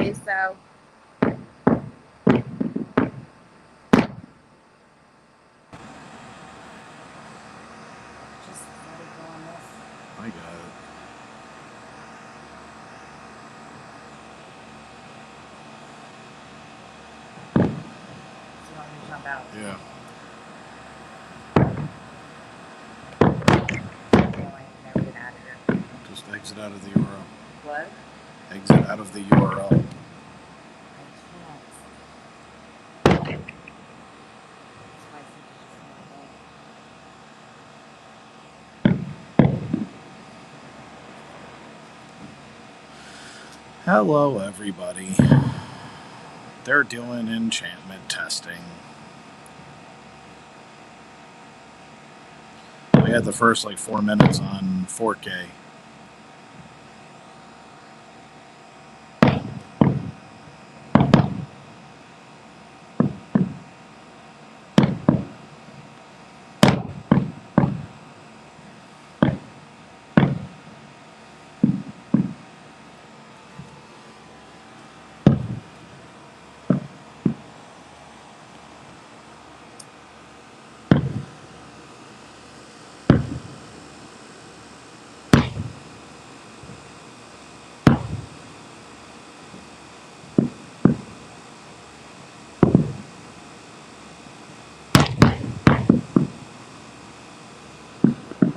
anyways, so. Just let it go on this. I got it. So you want me to jump out? Yeah. No, I can never get out of here. Just exit out of the URL. What? Exit out of the URL. Hello, everybody. They're doing enchantment testing. We had the first 4 minutes on 4K.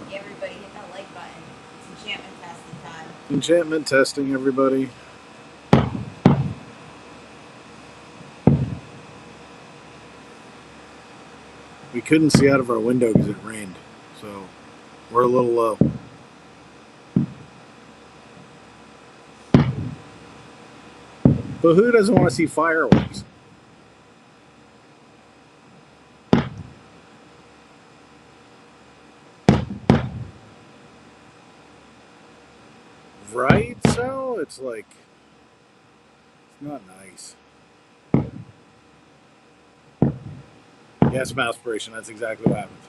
Everybody hit that like button. It's enchantment testing time. Enchantment testing, everybody. We couldn't see out of our window because it rained, so we're a little low. But who doesn't want to see fireworks? Right, so it's not nice. Yes, aspiration, that's exactly what happens.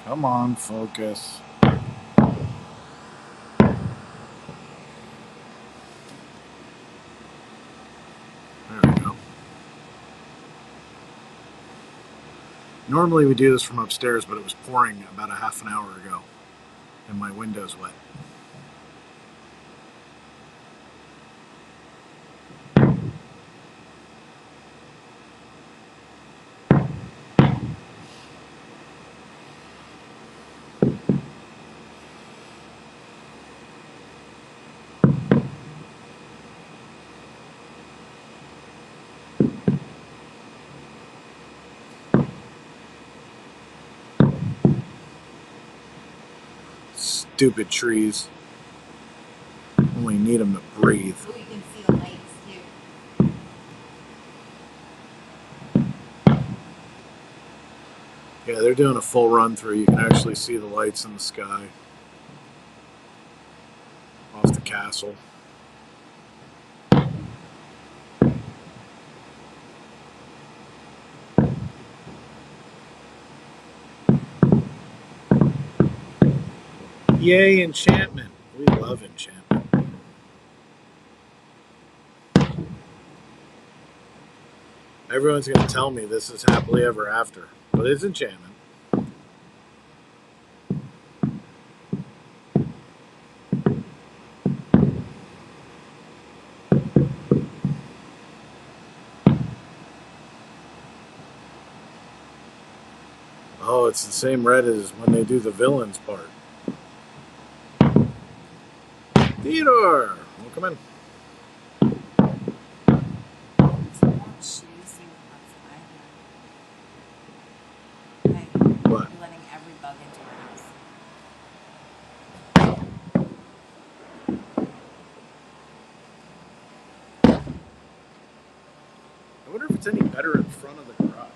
Come on, focus. There we go. Normally we do this from upstairs, but it was pouring about a half an hour ago, and my window's wet. Stupid trees. Only need them to breathe. So you can see the lights too. Yeah, they're doing a full run through. You can actually see the lights in the sky off the castle. Yay, enchantment. We love enchantment. Everyone's going to tell me this is happily ever after, but it's enchantment. Oh, it's the same red as when they do the villains part. Theodore! Well, come in. What? You're letting every bug into your house. I wonder if it's any better in front of the garage.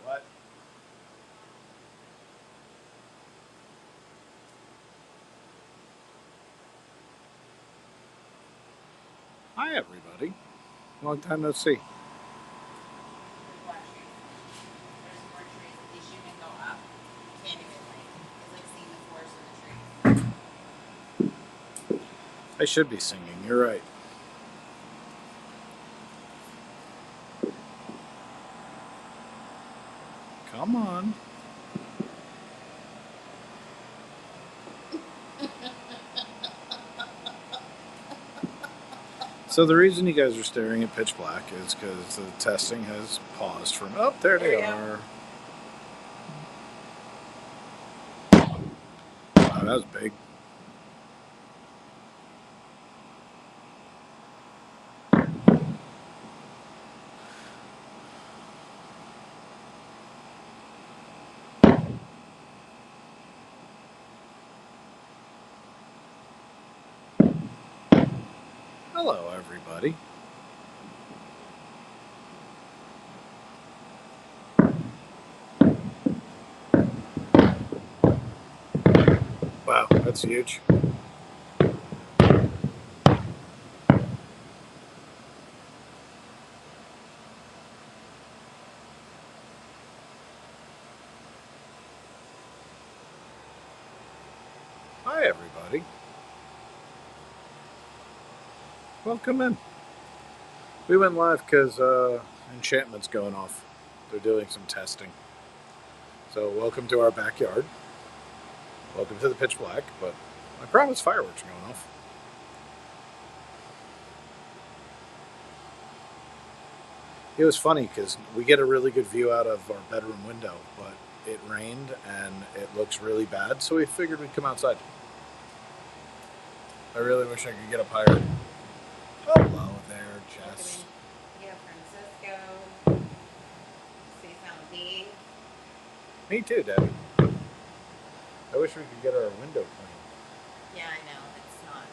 What? Hi, everybody. Long time no see. There's more trees. There's more trees. They shouldn't go up. You can't even it's like seeing the forest of the trees. I should be singing. You're right. Come on. So the reason you guys are staring at pitch black is because the testing has paused from. Oh, there they are. Wow, that was big. Hello, everybody. Wow, that's huge. Hi, everybody. Welcome in. We went live because Enchantment's going off. They're doing some testing. So welcome to our backyard. Welcome to the pitch black, but I promise fireworks are going off. It was funny because we get a really good view out of our bedroom window, but it rained and it looks really bad, so we figured we'd come outside. I really wish I could get up higher. Hello there, Jess. Yeah, Francisco. Say something, Dave. Me too, Debbie. I wish we could get our window clean. Yeah, I know. It's not.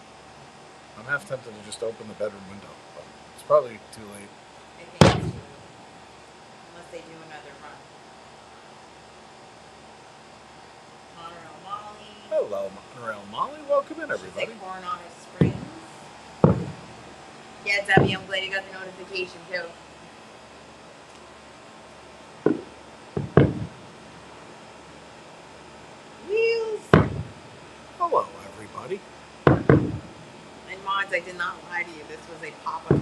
I'm half tempted to just open the bedroom window, but it's probably too late. I think it's true. Unless they do another run. Monorail Molly. Hello, Monorail Molly. Welcome in, everybody. She's at Coronado Springs. Yeah, Debbie, I'm glad you got the notification too. Wheels. Hello, everybody. And mods, I did not lie to you. This was a pop-up.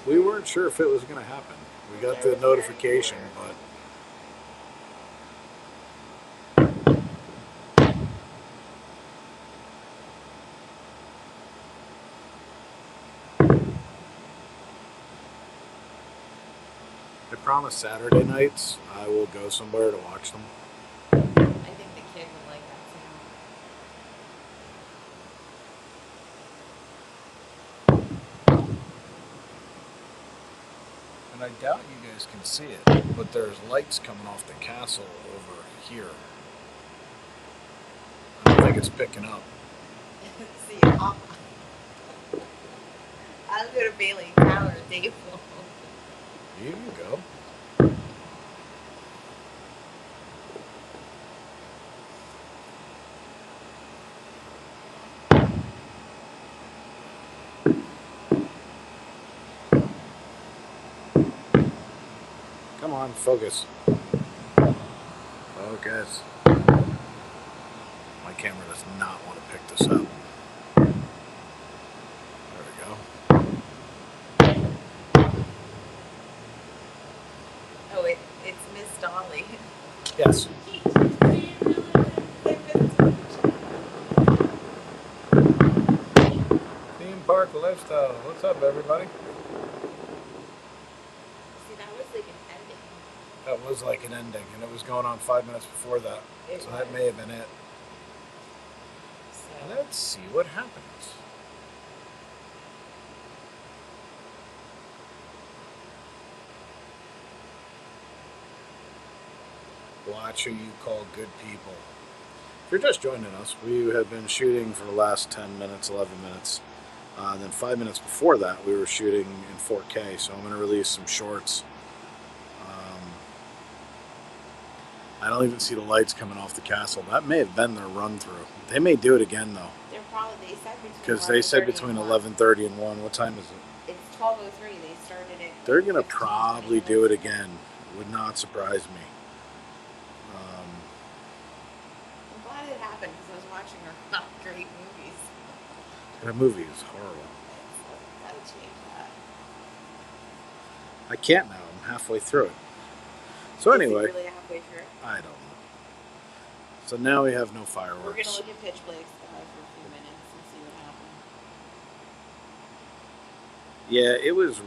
We weren't sure if it was going to happen. We got the notification, but I promise Saturday nights I will go somewhere to watch them. I think the kid would like that too. And I doubt you guys can see it, but there's lights coming off the castle over here. I don't think it's picking up. See, I'll go to Bailey Tower, Dave. Here you go. Come on, focus. Focus. My camera does not want to pick this up. There we go. Oh, it's Miss Dolly. Yes. Theme park Park Lifestyle. What's up, everybody? See, that was like an ending. That was like an ending, and it was going on 5 minutes before that. So that may have been it. So. Let's see what happens. Watch who you call good people. If you're just joining us, we have been shooting for the last 10 minutes, 11 minutes. And then 5 minutes before that, we were shooting in 4K. So I'm going to release some shorts. I don't even see the lights coming off the castle. That may have been their run through. They may do it again though. They're probably, they said between Because they said 11:30 between and 11:30 and 1. What time is it? It's 12:03. They started it. They're going to probably do it again. Would not surprise me. I'm glad it happened because I was watching a lot of great movies. That movie is horrible. Gotta change that. I can't now. I'm halfway through it. So anyway, Is it really halfway through? I don't know. So now we have no We're fireworks. gonna look at Pitch Black Sky for a few minutes and see what happens. Yeah, it was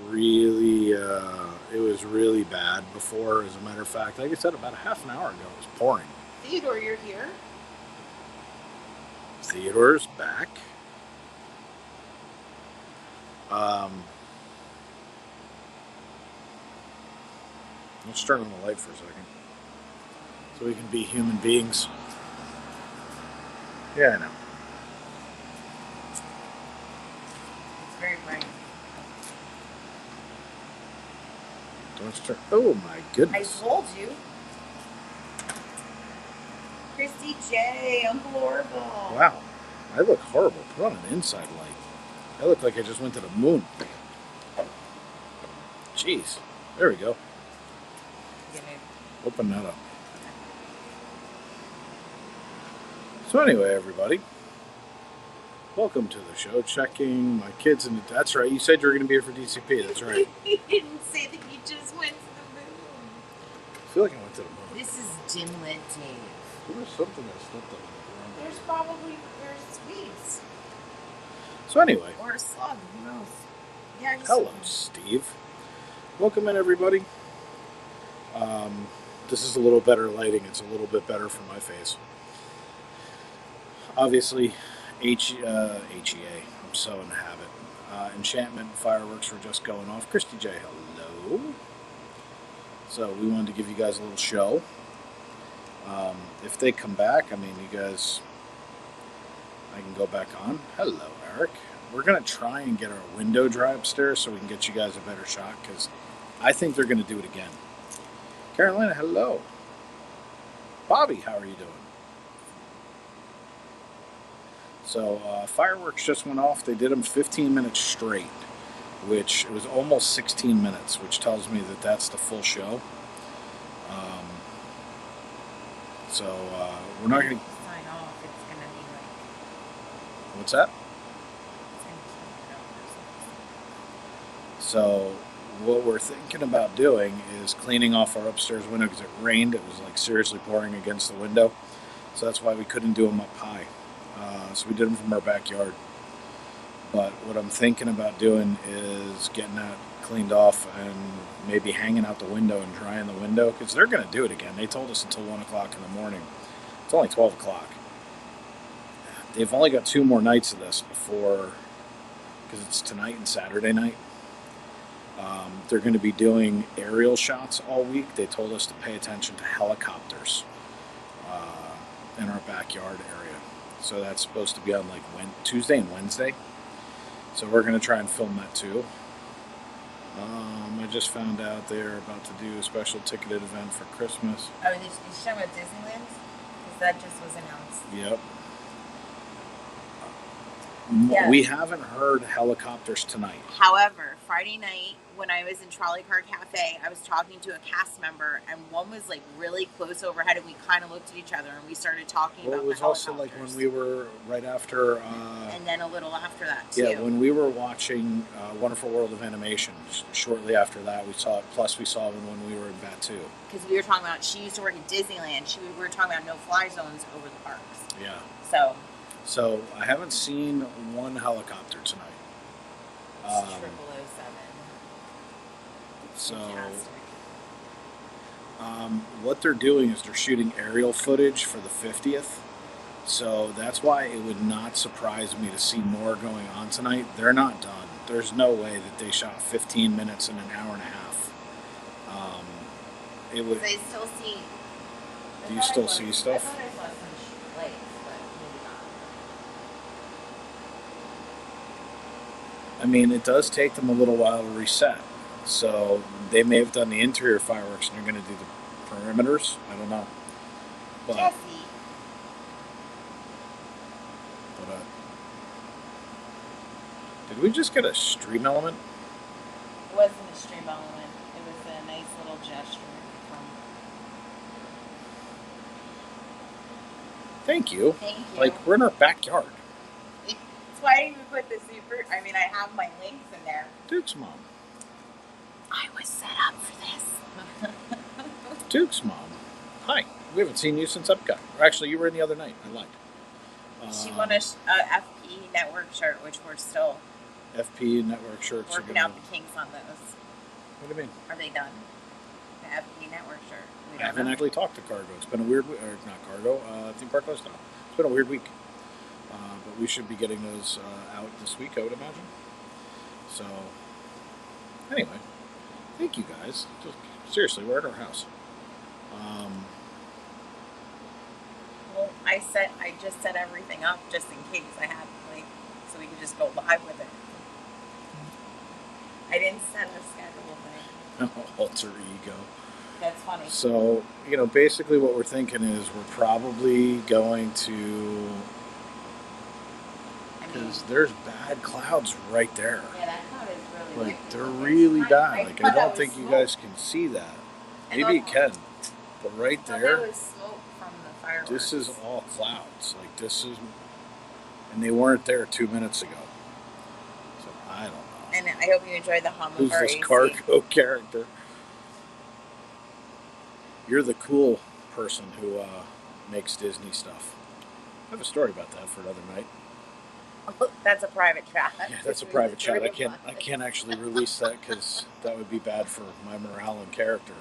really bad before. As a matter of fact, like I said, about a half an hour ago, it was pouring. Theodore, you're here. Theodore's back. Let's turn on the light for a second, so we can be human beings. Yeah, I know. It's very bright. Let's turn. Oh my I goodness! told you. Christy J, Uncle Orville. Wow, I look horrible. Put on an inside light. I look like I just went to the moon. Jeez. There we go. Open that up. So anyway, everybody, welcome to the show. Checking my kids in. That's right. You said you were going to be here for DCP. That's right. You didn't say that you just went to the moon. I feel like I went to the moon. This is dimlit Dave. There was something that slipped on the ground. There's sweets. So anyway. Or a slug, who knows? Yeah, Hello, Steve. Welcome in, everybody. This is a little better lighting. It's a little bit better for my face. Obviously, HEA. I'm so in the habit. Enchantment fireworks were just going off. Christy J, hello. So we wanted to give you guys a little show. If they come back, I mean, you guys, I can go back on. Hello, Eric. We're going to try and get our window dry upstairs so we can get you guys a better shot, because I think they're going to do it again. Carolina, hello. Bobby, how are you doing? So fireworks just went off. They did them 15 minutes straight, which it was almost 16 minutes, which tells me that that's the full show. We're not going to sign off. It's going to be like... What's that? It's going to keep it over or something. So what we're thinking about doing is cleaning off our upstairs window because it rained. It was like seriously pouring against the window. So that's why we couldn't do them up high. So we did them from our backyard. But what I'm thinking about doing is getting that cleaned off and maybe hanging out the window and drying the window, because they're going to do it again. They told us until 1 o'clock in the morning. It's only 12 o'clock. They've only got 2 more nights of this before, because it's tonight and Saturday night. They're going to be doing aerial shots all week. They told us to pay attention to helicopters in our backyard area. So that's supposed to be on like Tuesday and Wednesday. So we're going to try and film that too. I just found out they're about to do a special ticketed event for Christmas. Oh, you're talking about Disneyland? Because that just was announced. Yep. Yeah. We haven't heard helicopters tonight. However, Friday night when I was in Trolley Car Cafe, I was talking to a cast member, and one was like really close overhead, and we kind of looked at each other and we started talking about the helicopters. It was also like when we were right after. And then a little after that too. Yeah, when we were watching Wonderful World of Animation. Shortly after that, we saw it. Plus, we saw one when we were in Batu. Because we were talking about, she used to work at Disneyland. We were talking about no-fly zones over the parks. Yeah. So I haven't seen one helicopter tonight. It's Um, 0007. so Fantastic. what they're doing is they're shooting aerial footage for the 50th. So that's why it would not surprise me to see more going on tonight. They're not done. There's no way that they shot 15 minutes in an hour and a half. It would. I still see. Do you still see I stuff? thought I saw some lights, but maybe not. I mean, it does take them a little while to reset. So they may have done the interior fireworks and they're going to do the perimeters. I don't know. But, Jesse. Did we just get a stream element? It wasn't a stream element. It was a nice little gesture from. Thank you. Thank you. Like, we're in our backyard. That's why I even put the super. I mean, I have my links in there. Duke's mom. I was set up for this. Duke's mom. Hi. We haven't seen you since Epcot. Actually, you were in the other night. I lied. She won a FP network shirt, which we're still FP network shirts. working out the kinks on those. What do you mean? Are they done? The FP network shirt. We I don't haven't know. actually talked to Cargo. It's been a weird week. Or not Cargo. Theme Park Lifestyle. It's been a weird week. But we should be getting those out this week, I would imagine. So, anyway. Thank you guys. Seriously, we're at our house. Well, I just set everything up just in case I had so we could just go live with it. I didn't set a schedule thing. Alter ego. That's funny. So, basically what we're thinking is we're probably going to, because there's bad clouds right there. Yeah, that cloud is really Like, they're really bad. Like, I don't think you smoke. guys can see that. Maybe you can. But right I thought there, that was smoke from the fireworks. this is all clouds. Like, this is, and they weren't there 2 minutes ago. So, I don't know. And I hope you enjoyed the hum Who's of our this AC. Cargo character? You're the cool person who makes Disney stuff. I have a story about that for another night. That's a private chat. Yeah, that's a private chat. I can't actually release that because that would be bad for my morale and character.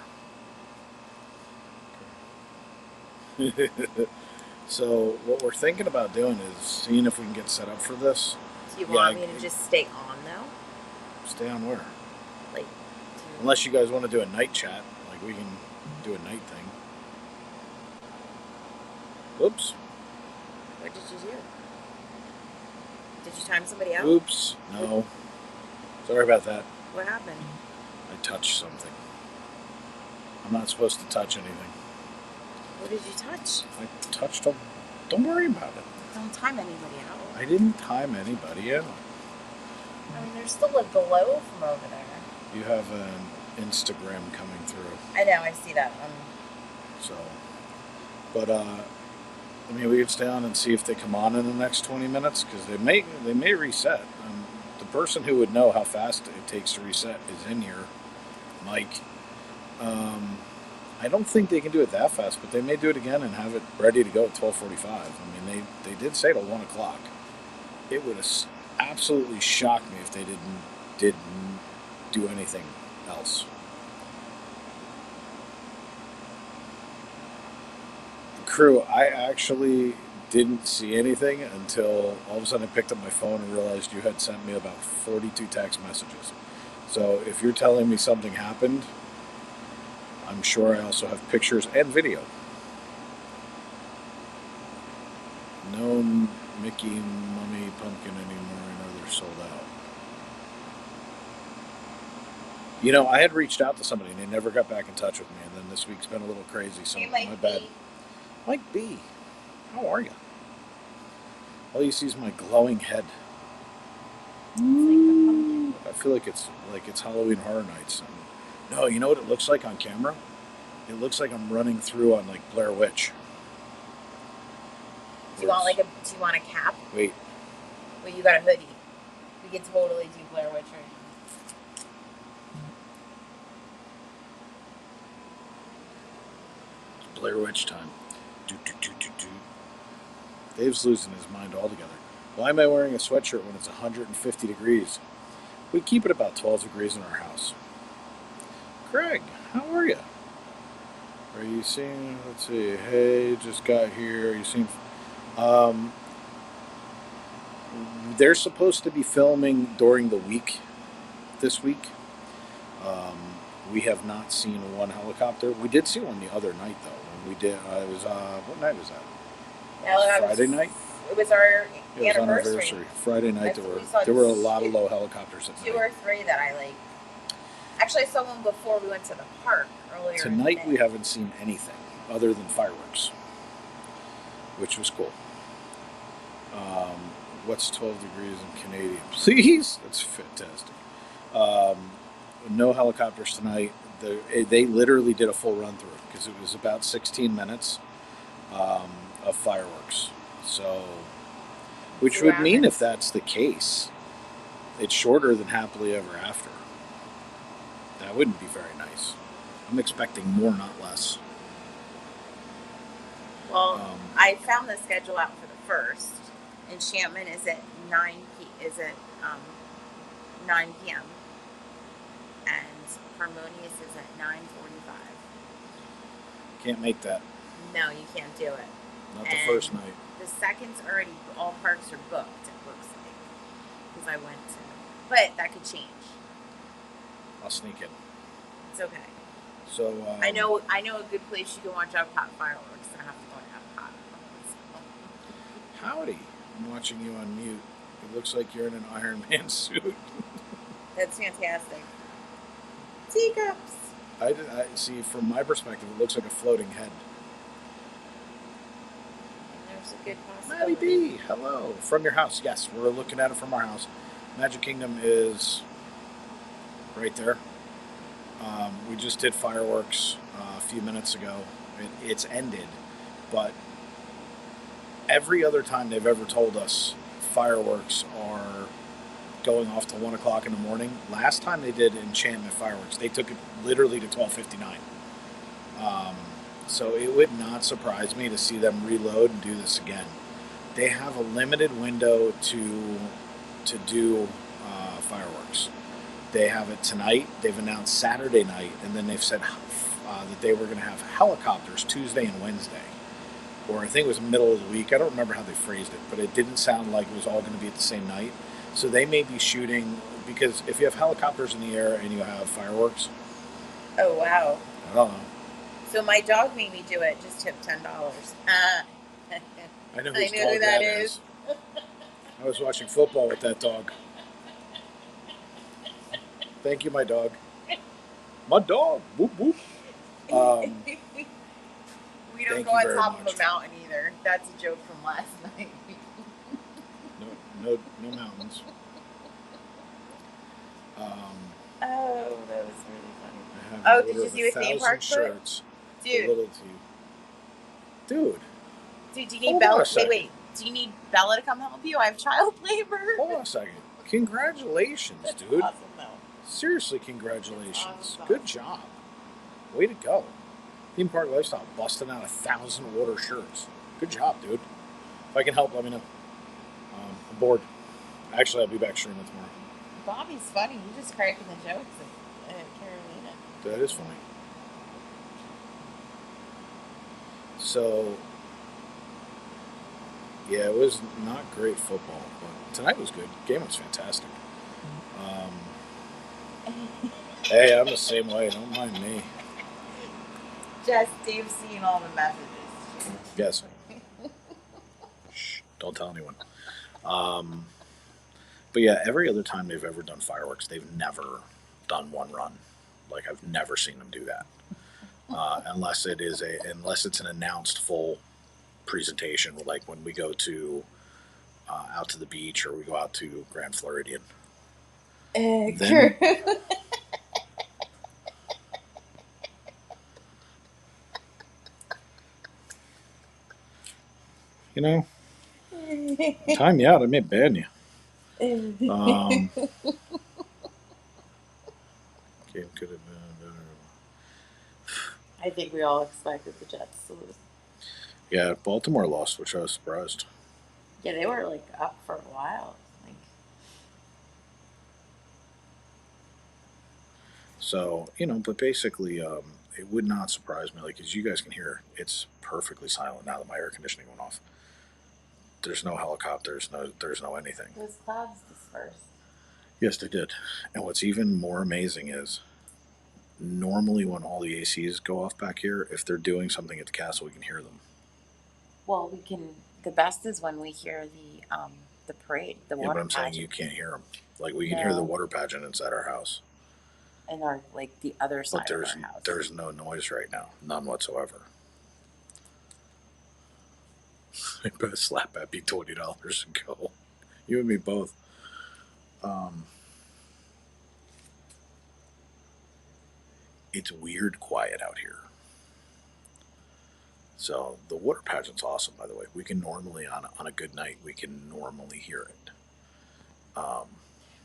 So what we're thinking about doing is seeing if we can get set up for this. Do you want me to just stay on though? Stay on where? Like, unless you guys want to do a night chat, like we can do a night thing. Oops. what did you do? Did you time somebody out? Oops. No. Sorry about that. What happened? I touched something. I'm not supposed to touch anything. What did you touch? I touched them. Don't worry about it. Don't time anybody out. I didn't time anybody out. I mean, there's still a glow from over there. You have an Instagram coming through. I know, I see that. So, but I mean, we could stay on and see if they come on in the next 20 minutes because they may reset. The person who would know how fast it takes to reset is in here, Mike. I don't think they can do it that fast, but they may do it again and have it ready to go at 12:45. I mean, they did say till 1 o'clock. It would have absolutely shocked me if they didn't do anything else. Crew, I actually didn't see anything until all of a sudden I picked up my phone and realized you had sent me about 42 text messages. So if you're telling me something happened, I'm sure I also have pictures and video. No Mickey Mummy Pumpkin anymore. I know they're sold out. I had reached out to somebody and they never got back in touch with me. And then this week's been a little crazy, so my bad. Mike B, how are you? All you see is my glowing head. I feel like it's Halloween Horror Nights. No, you know what it looks like on camera? It looks like I'm running through on like Blair Witch. Do you want a cap? Wait. Well, you got a hoodie. We could totally do Blair Witch right now. It's Blair Witch time. Dave's losing his mind altogether. Why am I wearing a sweatshirt when it's 150 degrees? We keep it about 12 degrees in our house. Greg, how are you? Are you seeing? Let's see. Hey, just got here. You seeing? Um, they're supposed to be filming during the week this week. Um, we have not seen one helicopter. We did see one the other night though. When we did, it was what night was that? Yeah, Friday night. it was our It was on anniversary. anniversary. Friday night We saw there were a lot of low helicopters at two night. or three that I like. Actually, I saw one before we went to the park earlier. Tonight we haven't seen anything other than fireworks, which was cool. What's 12 degrees in Canadian? Please, that's fantastic. Um, no helicopters tonight. They literally did a full run through because it was about 16 minutes of fireworks. So, which would mean if that's the case, it's shorter than Happily Ever After. That wouldn't be very nice. I'm expecting more, not less. Well, I found the schedule out for the first. Enchantment is at 9 p.m. and Harmonious is at 9:45. Can't make that. No, you can't do it. Not the first night. The second's already, all parks are booked, it looks like. Because I went to. But that could change. I'll sneak in. It's okay. So I know a good place you can watch Epcot fireworks. I have to go to Epcot. Howdy. I'm watching you on mute. It looks like you're in an Iron Man suit. That's fantastic. Teacups. I see. From my perspective, it looks like a floating head. There's a good possibility. Maddie B, hello. From your house. Yes, we're looking at it from our house. Magic Kingdom is right there. We just did fireworks a few minutes ago. It's ended, but every other time they've ever told us fireworks are going off till 1 o'clock in the morning. Last time they did Enchantment fireworks, they took it literally to 12:59. So it would not surprise me to see them reload and do this again. They have a limited window to do fireworks. They have it tonight. They've announced Saturday night, and then they've said that they were going to have helicopters Tuesday and Wednesday. Or I think it was middle of the week. I don't remember how they phrased it, but it didn't sound like it was all going to be at the same night. So they may be shooting, because if you have helicopters in the air and you have fireworks. Oh, wow. I don't know. So my dog made me do it. Just tip $10. I know who that is. I was watching football with that dog. Thank you, my dog. My dog. Whoop, whoop. We don't go on top of a mountain either. That's a joke from last night. No mountains. Oh, that was really funny. Oh, did you see what theme park shirts? Dude. Dude, do you need Bella? Wait. Do you need Bella to come help you? I have child labor. Hold on a second. Congratulations, That's dude. awesome, though. Seriously, congratulations. Awesome. Good job. Way to go. Theme Park Lifestyle busting out 1,000 order shirts. Good job, dude. If I can help, let me know. I'm bored. Actually, I'll be back streaming tomorrow. Bobby's funny. You just cracking the jokes at Carolina. That is funny. So, yeah, it was not great football, but tonight was good. Game was fantastic. Hey, I'm the same way. Don't mind me. Just Dave's seeing all the messages. Yes. Shh, don't tell anyone. But yeah, every other time they've ever done fireworks, they've never done one run. Like, I've never seen them do that. Unless it's an announced full presentation, like when we go to out to the beach or we go out to Grand Floridian. Then, you know, time you out, I may ban you. Game could have been better. I think we all expected the Jets to lose. Yeah, Baltimore lost, which I was surprised. Yeah, they were like up for a while. So, but basically, it would not surprise me. Like, as you guys can hear, it's perfectly silent now that my air conditioning went off. There's no helicopters, there's no anything. Those clouds dispersed. Yes, they did. And what's even more amazing is normally when all the ACs go off back here, if they're doing something at the castle, we can hear them. Well, we can. The best is when we hear the parade, the water. Yeah, but I'm saying you can't hear them. Like we can hear the water pageant inside our house. In our the other side of our house. There's no noise right now, none whatsoever. I better slap at me $20 and go. You and me both. It's weird quiet out here. So the water pageant's awesome, by the way. We can normally, on a good night, we can normally hear it.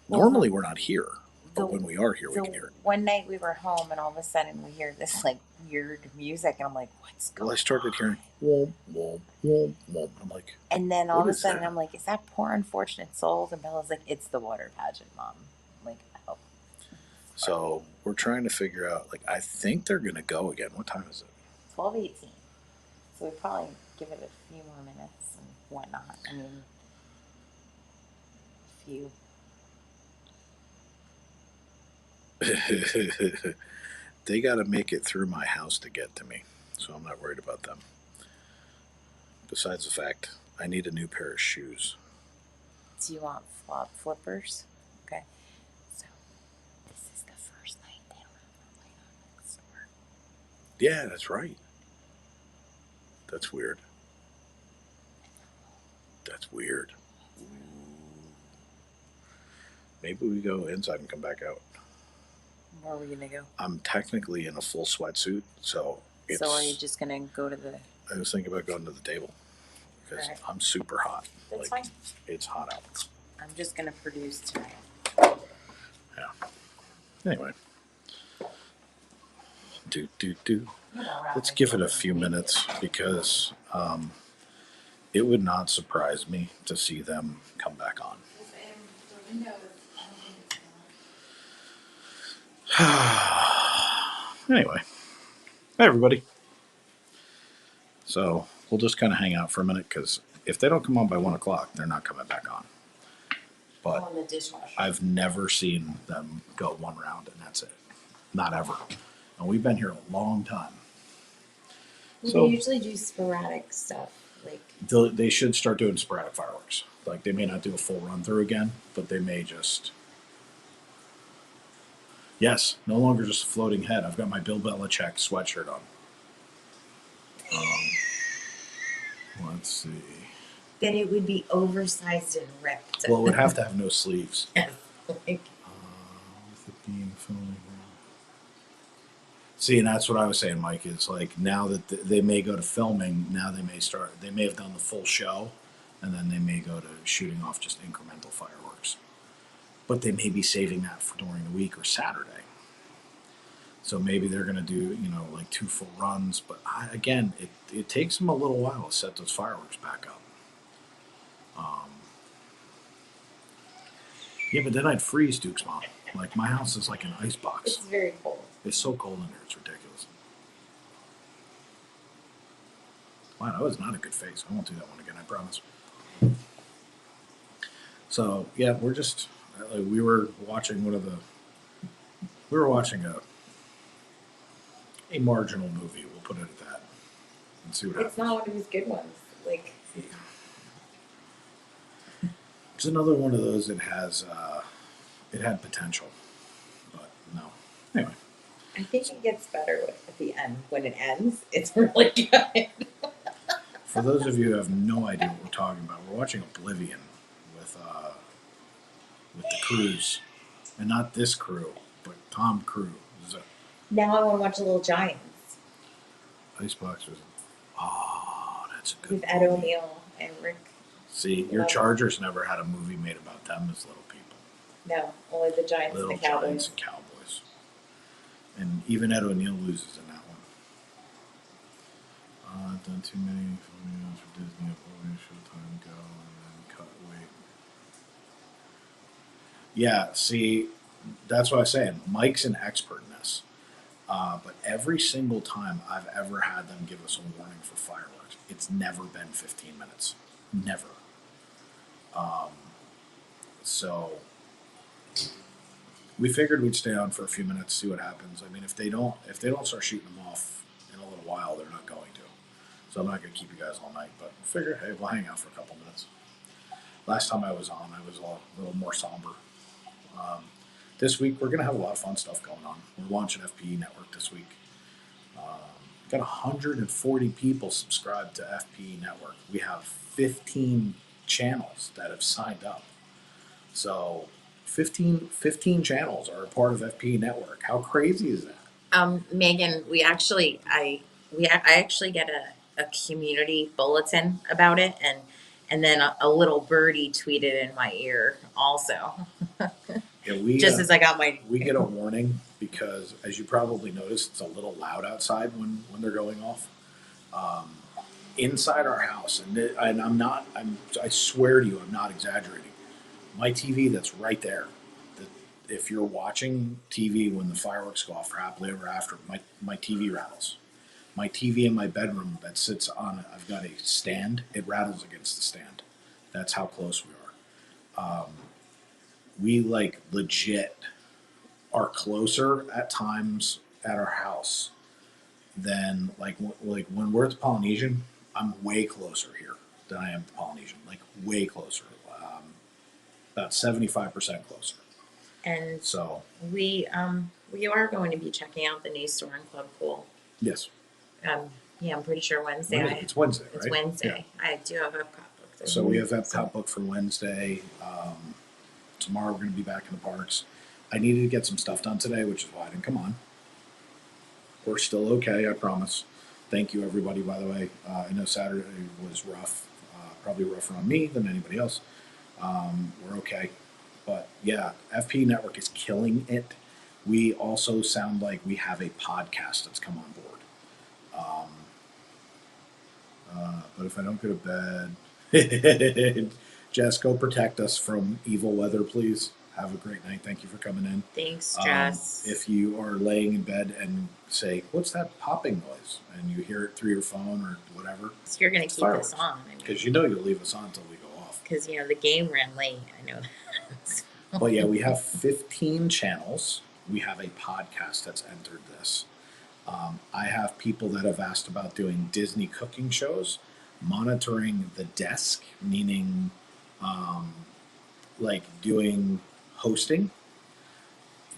Normally we're not here, but when we are here, we can hear it. One night we were home, and all of a sudden we hear this like weird music, and I'm like, "What's going on?" Well, I started hearing whoom, whoom, whoom, whoom. I'm like, and then all of a sudden I'm like, "Is that poor unfortunate souls?" And Bella's like, "It's the water pageant, Mom." I'm like, "Oh." So we're trying to figure out. Like, I think they're gonna go again. What time is it? 12:18. So we probably give it a few more minutes and whatnot. I mean, a few. They got to make it through my house to get to me, so I'm not worried about them. Besides the fact, I need a new pair of shoes. Do you want flippers? Okay. So this is the first night they don't have the light on next door. Yeah, that's right. That's weird. That's weird. Maybe we go inside and come back out. Where are we gonna go? I'm technically in a full sweatsuit, so it's. So are you just gonna go to the? I was thinking about going to the table because I'm super hot. That's fine. It's hot out. I'm just gonna produce tonight. Yeah. Anyway. Let's give it a few minutes because it would not surprise me to see them come back on. Anyway, hi everybody. So we'll just kind of hang out for a minute because if they don't come on by 1 o'clock, they're not coming back on. But I've never seen them go one round and that's it. Not ever. And we've been here a long time. So they usually do sporadic stuff. Like they should start doing sporadic fireworks. Like they may not do a full run through again, but they may just. Yes, no longer just a floating head. I've got my Bill Belichick sweatshirt on. Let's see. Then it would be oversized and ripped. Well, it would have to have no sleeves. Yes. With it being filming. See, and that's what I was saying, Mike. Is like now that they may go to filming, now they may start. They may have done the full show, and then they may go to shooting off just incremental fireworks. But they may be saving that for during the week or Saturday. So maybe they're going to do, like 2 full runs. But again, it takes them a little while to set those fireworks back up. Yeah, but then I'd freeze, Duke's mom. Like my house is like an ice box. It's very cold. It's so cold in here, it's ridiculous. Wow, that was not a good face. I won't do that one again, I promise. So yeah, we're just we were watching a marginal movie. We'll put it at that, and see what happens. It's not one of his good ones. Like it's another one of those that has it had potential, but no. Anyway, I think it gets better at the end. When it ends, it's really good. For those of you who have no idea what we're talking about, we're watching Oblivion with the Cruise, and not this crew, but Tom Cruise. Now I want to watch Little Giants. Icebox was. Oh, that's a good. With Ed O'Neill and Rick. See, your Chargers never had a movie made about them as little people. No, only the Giants Little and the Cowboys. Giants and Cowboys. And even Ed O'Neill loses in that one. I've done too many films for Disney. Showtime go and then cut. Wait. Yeah, see, That's what I was saying. Mike's an expert in this. But every single time I've ever had them give us a warning for fireworks, it's never been 15 minutes. Never. Um, so we figured we'd stay on for a few minutes, see what happens. I mean, if they don't start shooting them off in a little while, they're not going to. So I'm not going to keep you guys all night. But figure, hey, we'll hang out for a couple minutes. Last time I was on, I was a little more somber. This week we're going to have a lot of fun stuff going on. We're launching FPE Network this week. Got 140 people subscribed to FPE Network. We have 15 channels that have signed up. So 15 channels are a part of FPE Network. How crazy is that? Megan, I actually get a community bulletin about it, and then a little birdie tweeted in my ear also. Yeah, just as I got my. We get a warning because, as you probably noticed, it's a little loud outside when they're going off. Inside our house, and I swear to you, I'm not exaggerating. My TV that's right there. If you're watching TV when the fireworks go off for happily ever after, my TV rattles. My TV in my bedroom that sits on, I've got a stand. It rattles against the stand. That's how close we are. We like legit are closer at times at our house than like when we're at the Polynesian. I'm way closer here than I am at the Polynesian. Like way closer, about 75% closer. And so we are going to be checking out the new store in Club Cool. Yes. Yeah, I'm pretty sure Wednesday. It's Wednesday, right? It's Wednesday. Yeah. I do have Epcot booked. So we have Epcot booked for Wednesday. Tomorrow we're going to be back in the parks. I needed to get some stuff done today, which is why I didn't come on. We're still okay, I promise. Thank you, everybody, by the way. I know Saturday was rough, probably rougher on me than anybody else. We're okay. But yeah, FP Network is killing it. We also sound like we have a podcast that's come on board. But if I don't go to bed, Jess, go protect us from evil weather, please. Have a great night. Thank you for coming in. Thanks, Jess. If you are laying in bed and say, "What's that popping noise?" and you hear it through your phone or whatever, so you're going to keep us on. Because you know you'll leave us on until we go off. Because the game ran late. I know that. But yeah, we have 15 channels. We have a podcast that's entered this. I have people that have asked about doing Disney cooking shows, monitoring the desk, meaning like doing hosting.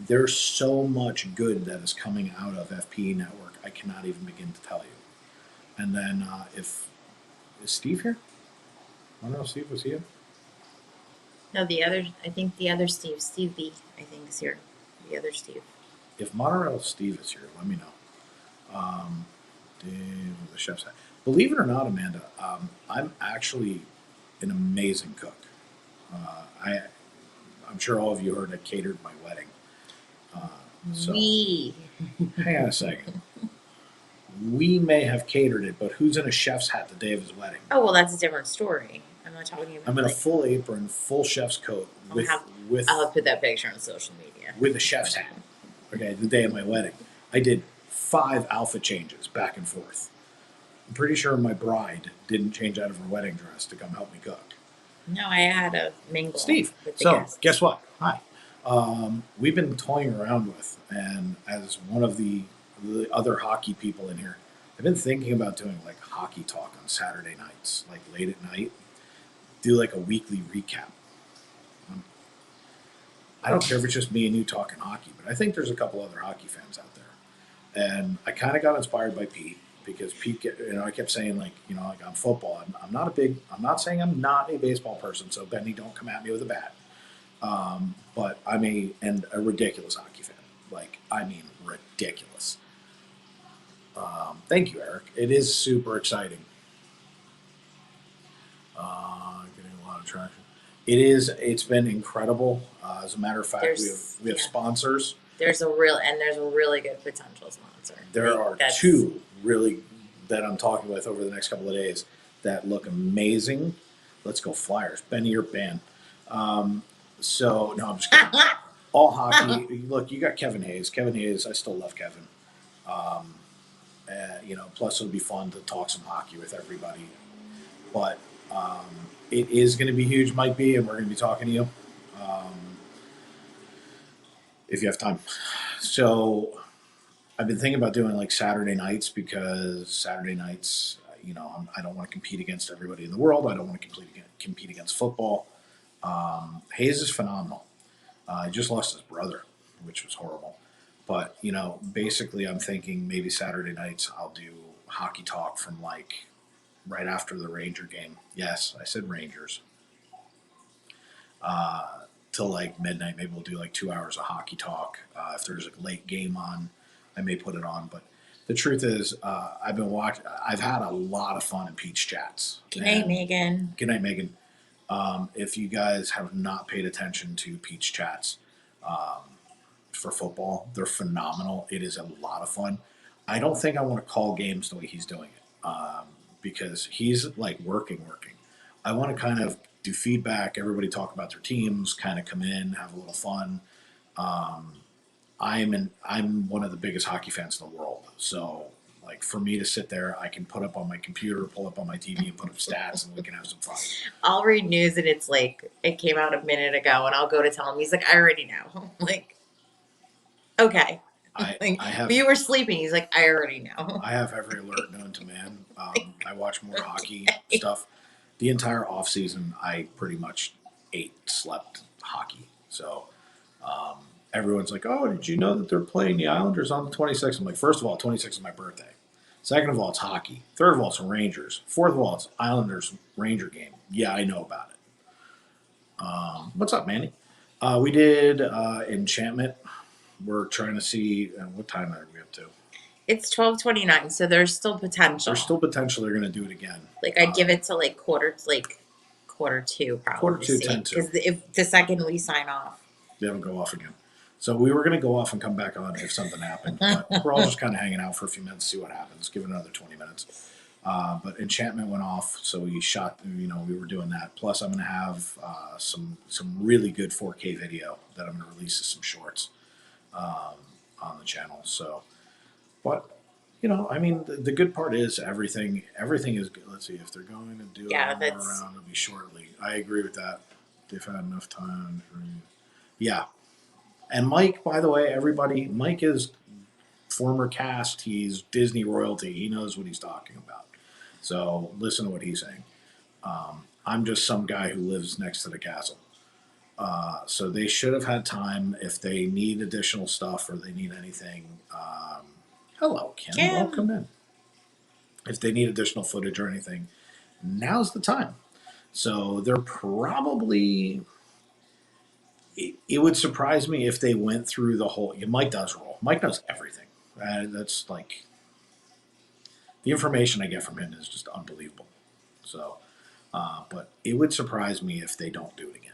There's so much good that is coming out of FPE Network. I cannot even begin to tell you. And then is Steve here? I don't know, Steve, was he here? No, I think the other Steve B, I think is here. The other Steve. If Monorail Steve is here, let me know. The chef's hat. Believe it or not, Amanda, I'm actually an amazing cook. I'm sure all of you heard I catered my wedding. So hang on a second. We may have catered it, but who's in a chef's hat the day of his wedding? Oh, well, that's a different story. I'm not talking about. I'm in a full apron, full chef's coat. I'll put that picture on social media. With a chef's hat. Okay, the day of my wedding. I did 5 outfit changes back and forth. I'm pretty sure my bride didn't change out of her wedding dress to come help me cook. No, I had a mingle. Steve. So, guess what? Hi. We've been toying around with, and as one of the other hockey people in here, I've been thinking about doing like hockey talk on Saturday nights, like late at night. Do like a weekly recap. I don't care if it's just me and you talking hockey, but I think there's a couple other hockey fans out there. And I kind of got inspired by Pete because Pete, I kept saying like on football, I'm not saying I'm not a baseball person. So Benny, don't come at me with a bat. But I'm a ridiculous hockey fan. Like, I mean, ridiculous. Thank you, Eric. It is super exciting. Getting a lot of traction. It's been incredible. As a matter of fact, we have sponsors. There's a really good potential sponsor. There are 2 really that I'm talking with over the next couple of days that look amazing. Let's go Flyers. Benny, your band. So no, I'm just kidding. all hockey. Look, you got Kevin Hayes. Kevin Hayes, I still love Kevin. Plus it'll be fun to talk some hockey with everybody. But it is going to be huge, might be, and we're going to be talking to you if you have time. So I've been thinking about doing like Saturday nights because Saturday nights, I don't want to compete against everybody in the world. I don't want to compete against football. Hayes is phenomenal. He just lost his brother, which was horrible. But, basically I'm thinking maybe Saturday nights I'll do hockey talk from like right after the Ranger game. Yes, I said Rangers. Till like midnight. Maybe we'll do like 2 hours of hockey talk. If there's a late game on, I may put it on. But the truth is, I've had a lot of fun in Pete's chats. Good night, Megan. Good night, Megan. If you guys have not paid attention to Pete's chats for football, they're phenomenal. It is a lot of fun. I don't think I want to call games the way he's doing it because he's like working. I want to kind of do feedback. Everybody talk about their teams, kind of come in, have a little fun. I'm one of the biggest hockey fans in the world. So like for me to sit there, I can put up on my computer, pull up on my TV and put up stats and we can have some fun. I'll read news and it's like, it came out a minute ago and I'll go to tell him. He's like, I already know. I'm like, okay. But you were sleeping. He's like, I already know. I have every alert known to man. I watch more hockey stuff. The entire off season, I pretty much slept hockey. So everyone's like, oh, did you know that they're playing the Islanders on the 26th? I'm like, first of all, 26th is my birthday. Second of all, it's hockey. Third of all, it's Rangers. Fourth of all, it's Islanders Ranger game. Yeah, I know about it. What's up, Manny? We did Enchantment. We're trying to see what time are we up to? It's 12:29, so there's still potential. There's still potential they're going to do it again. Like I'd give it to like quarter two, probably. Quarter two, 10 to. Because if the second we sign off, they don't go off again. So we were going to go off and come back on if something happened. But we're all just kind of hanging out for a few minutes, see what happens. Give it another 20 minutes. But Enchantment went off, so we shot. We were doing that. Plus, I'm going to have some really good 4K video that I'm going to release as some shorts on the channel. So, but the good part is everything is good. Let's see if they're going to do more around. It'll be shortly. I agree with that. They've had enough time. Yeah. And Mike, by the way, Mike is former cast. He's Disney royalty. He knows what he's talking about. So listen to what he's saying. I'm just some guy who lives next to the castle. So they should have had time if they need additional stuff or they need anything. Hello, Kim. Welcome in. If they need additional footage or anything, now's the time. So they're probably... It would surprise me if they went through the whole... Mike does roll. Mike knows everything. That's like... The information I get from him is just unbelievable. So, but it would surprise me if they don't do it again.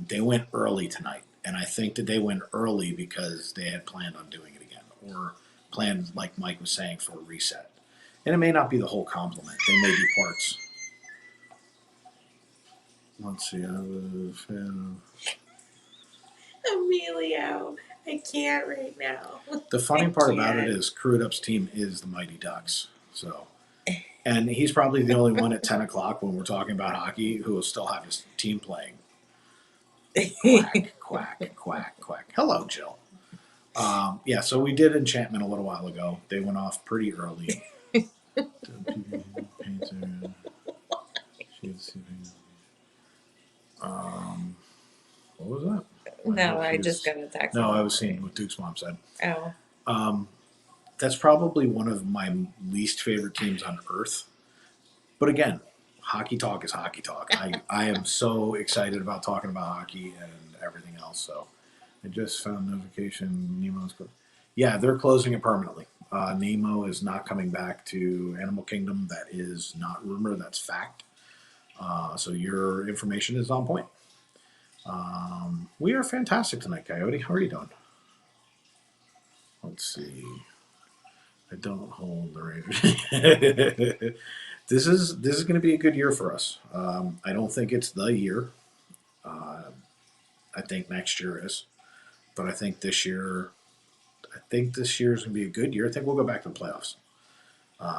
They went early tonight, and I think that they went early because they had planned on doing it again, or planned, like Mike was saying, for a reset. And it may not be the whole complement. They may be parts. Let's see. I was a fan of Emilio, I can't right now. The funny part about it is Crude Up's team is the Mighty Ducks. So, and he's probably the only one at 10 o'clock when we're talking about hockey who will still have his team playing. Quack, quack, quack, quack. Hello, Jill. Yeah, so we did Enchantment a little while ago. They went off pretty early. What was that? No, I just got a text. No, I was seeing what Duke's mom said. Oh. That's probably one of my least favorite teams on earth. But again, hockey talk is hockey talk. I am so excited about talking about hockey and everything else. So I just found notification Nemo's yeah, they're closing it permanently. Nemo is not coming back to Animal Kingdom. That is not rumor. That's fact. So your information is on point. We are fantastic tonight, Coyote. How are you doing? Let's see. I don't hold the Raiders. This is going to be a good year for us. I don't think it's the year. I think next year is. But I think this year is going to be a good year. I think we'll go back to the playoffs,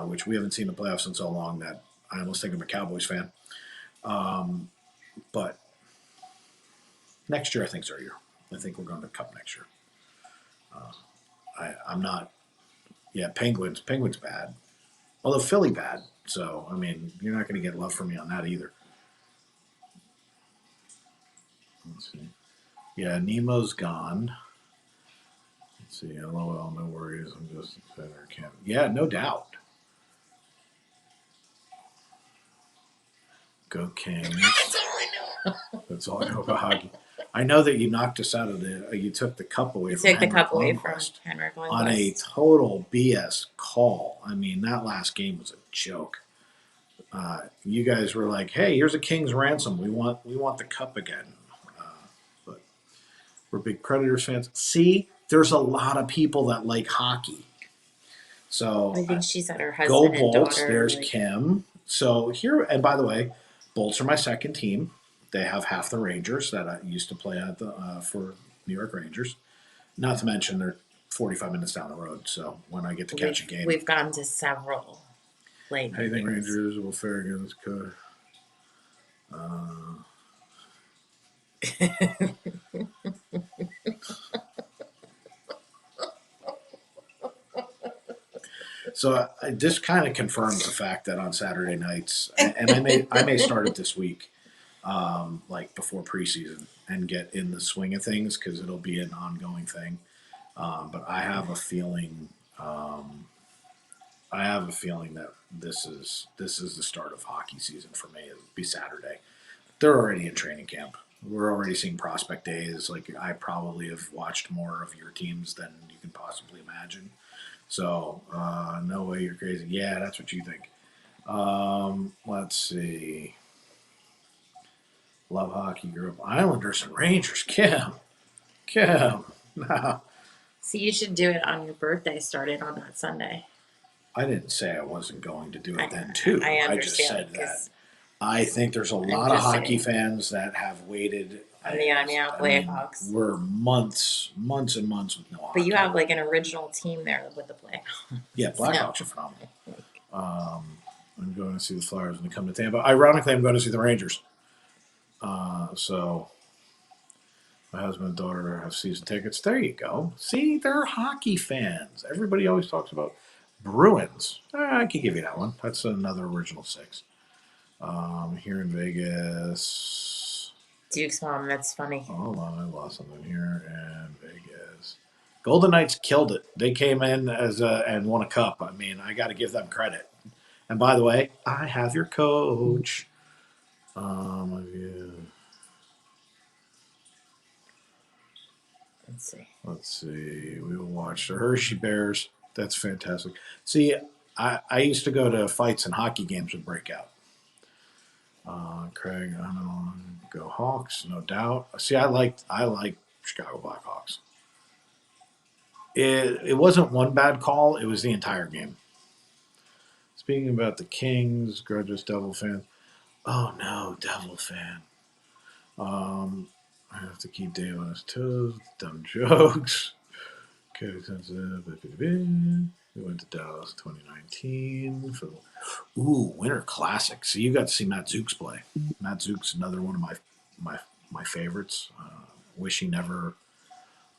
which we haven't seen the playoffs in so long that I almost think I'm a Cowboys fan. But next year, I think is our year. I think we're going to the Cup next year. I'm not. Yeah, Penguins bad. Although Philly bad. So, I mean, you're not going to get love from me on that either. Let's see. Yeah, Nemo's gone. Let's see. LOL, no worries. I'm just better camp. Yeah, no doubt. Go Kings. That's all I know. That's all I know about hockey. I know that you knocked us out of you took the cup away from Henrik Lundqvist on a total BS call. I mean, that last game was a joke. You guys were like, "Hey, here's a King's ransom. We want the cup again." But we're big Predators fans. See, there's a lot of people that like hockey. So I think she said her husband go Bolts. And daughter. There's Kim. So here, and by the way, Bolts are my second team. They have half the Rangers that I used to play at for New York Rangers. Not to mention they're 45 minutes down the road. So when I get to catch a game, we've gone to several. I think Rangers will fare against Cook. So this kind of confirms the fact that on Saturday nights, and I may start it this week, like before preseason, and get in the swing of things because it'll be an ongoing thing. But I have a feeling. That this is the start of hockey season for me. It'll be Saturday. They're already in training camp. We're already seeing prospect days. Like I probably have watched more of your teams than you can possibly imagine. So no way you're crazy. Yeah, that's what you think. Let's see. Love hockey. Grew up Islanders and Rangers. Kim. No. See, you should do it on your birthday. Started on that Sunday. I didn't say I wasn't going to do it then too. I just said that I think there's a lot of hockey fans that have waited. Blackhawks. We're months and months with no hockey. But you have like an original team there with the Blackhawks. Yeah, Blackhawks are phenomenal. I'm going to see the Flyers when they come to Tampa. Ironically, I'm going to see the Rangers. So my husband and daughter have season tickets. There you go. See, they're hockey fans. Everybody always talks about Bruins. I can give you that one. That's another original 6. Here in Vegas. Duke's mom, that's funny. Hold on, I lost something here in Vegas. Golden Knights killed it. They came in and won a cup. I mean, I got to give them credit. And by the way, I have your coach. Let's see. We will watch the Hershey Bears. That's fantastic. See, I used to go to fights and hockey games with Breakout. Craig, I don't know. Go Hawks, no doubt. See, I like Chicago Blackhawks. It wasn't one bad call. It was the entire game. Speaking about the Kings, grudges Devil fan. Oh no, Devil fan. I have to keep Dave on his toes. Dumb jokes. Okay, sensitive. We went to Dallas 2019 for the Winter Classic. So you got to see Matt Zukes play. Matt Zukes, another one of my favorites. Wish he never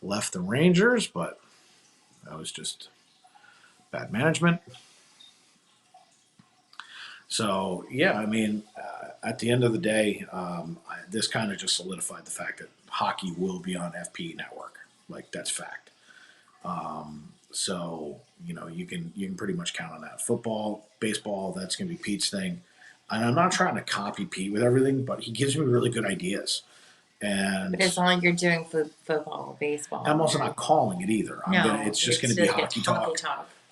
left the Rangers, but that was just bad management. So yeah, I mean, at the end of the day, this kind of just solidified the fact that hockey will be on FP Network. Like that's fact. So you can pretty much count on that. Football, baseball, that's going to be Pete's thing. And I'm not trying to copy Pete with everything, but he gives me really good ideas. And but it's not like you're doing football, baseball. I'm also not calling it either. It's just going to be hockey talk.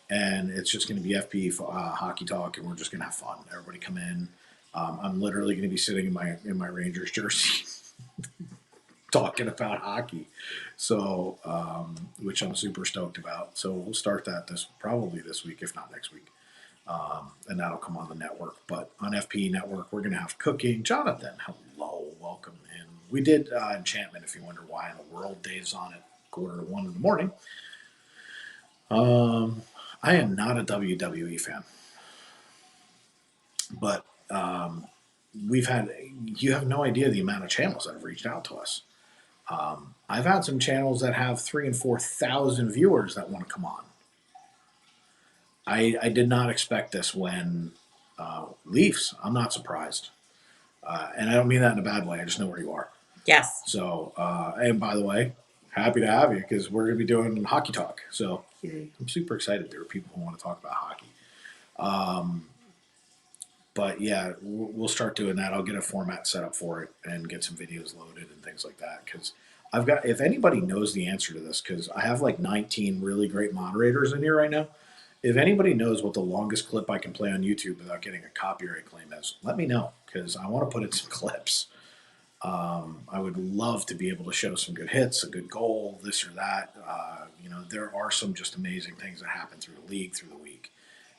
And it's just going to be FP hockey talk, and we're just going to have fun. Everybody come in. I'm literally going to be sitting in my Rangers jersey talking about hockey. So, which I'm super stoked about. So we'll start that probably this week, if not next week. And that'll come on the network. But on FP Network, we're going to have cooking. Jonathan, hello. Welcome in. We did Enchantment, if you wonder why in the world Dave's on at 1:45 in the morning. I am not a WWE fan, but you have no idea the amount of channels that have reached out to us. I've had some channels that have 3,000 and 4,000 viewers that want to come on. I did not expect this when Leafs. I'm not surprised. And I don't mean that in a bad way. I just know where you are. Yes. So, and by the way, happy to have you because we're going to be doing hockey talk. So I'm super excited. There are people who want to talk about hockey. But yeah, we'll start doing that. I'll get a format set up for it and get some videos loaded and things like that. Because if anybody knows the answer to this, because I have like 19 really great moderators in here right now. If anybody knows what the longest clip I can play on YouTube without getting a copyright claim is, let me know because I want to put in some clips. I would love to be able to show some good hits, a good goal, this or that. There are some just amazing things that happen through the league through the week.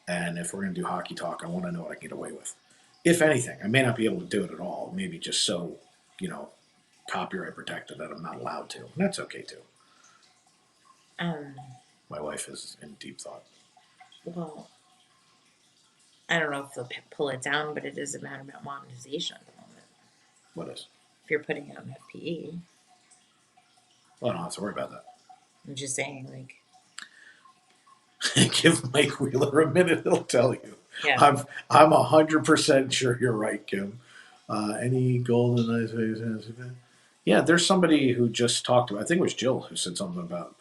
And if we're going to do hockey talk, I want to know what I can get away with. If anything, I may not be able to do it at all. Maybe just so, copyright protected that I'm not allowed to. And that's okay too. My wife is in deep thought. Well, I don't know if they'll pull it down, but it is a matter about monetization at the moment. What is? If you're putting it on FPE. Well, I don't have to worry about that. I'm just saying, Give Mike Wheeler a minute; he'll tell you. Yeah. I'm 100% sure you're right, Kim. Any golden nice face? Yeah, there's somebody who just talked about. I think it was Jill who said something about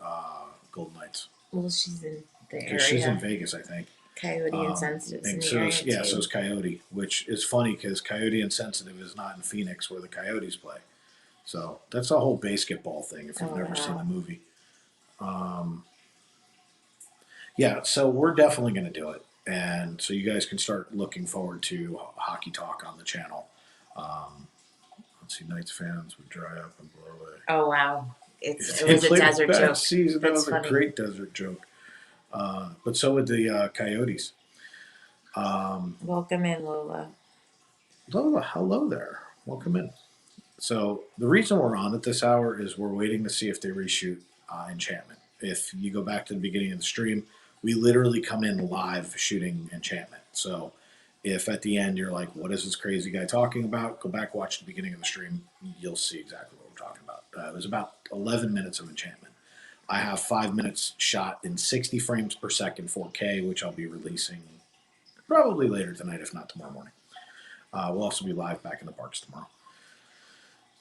Golden Knights. Well, she's in the area. She's in Vegas, I think. Coyote and Sensitive in the area too. So is Coyote, which is funny because Coyote and Sensitive is not in Phoenix where the Coyotes play. So that's a whole basketball thing if you've never seen the movie. Yeah, so we're definitely going to do it. And so you guys can start looking forward to hockey talk on the channel. Let's see, Knights fans would dry up and blow away. Oh, wow. It was a desert joke. Season. That was funny. A great desert joke. But so would the Coyotes. Welcome in, Lola. Lola, hello there. Welcome in. So the reason we're on at this hour is we're waiting to see if they reshoot Enchantment. If you go back to the beginning of the stream, we literally come in live shooting Enchantment. So if at the end you're like, what is this crazy guy talking about? Go back, watch the beginning of the stream. You'll see exactly what we're talking about. It was about 11 minutes of Enchantment. I have 5 minutes shot in 60 frames per second 4K, which I'll be releasing probably later tonight, if not tomorrow morning. We'll also be live back in the parks tomorrow.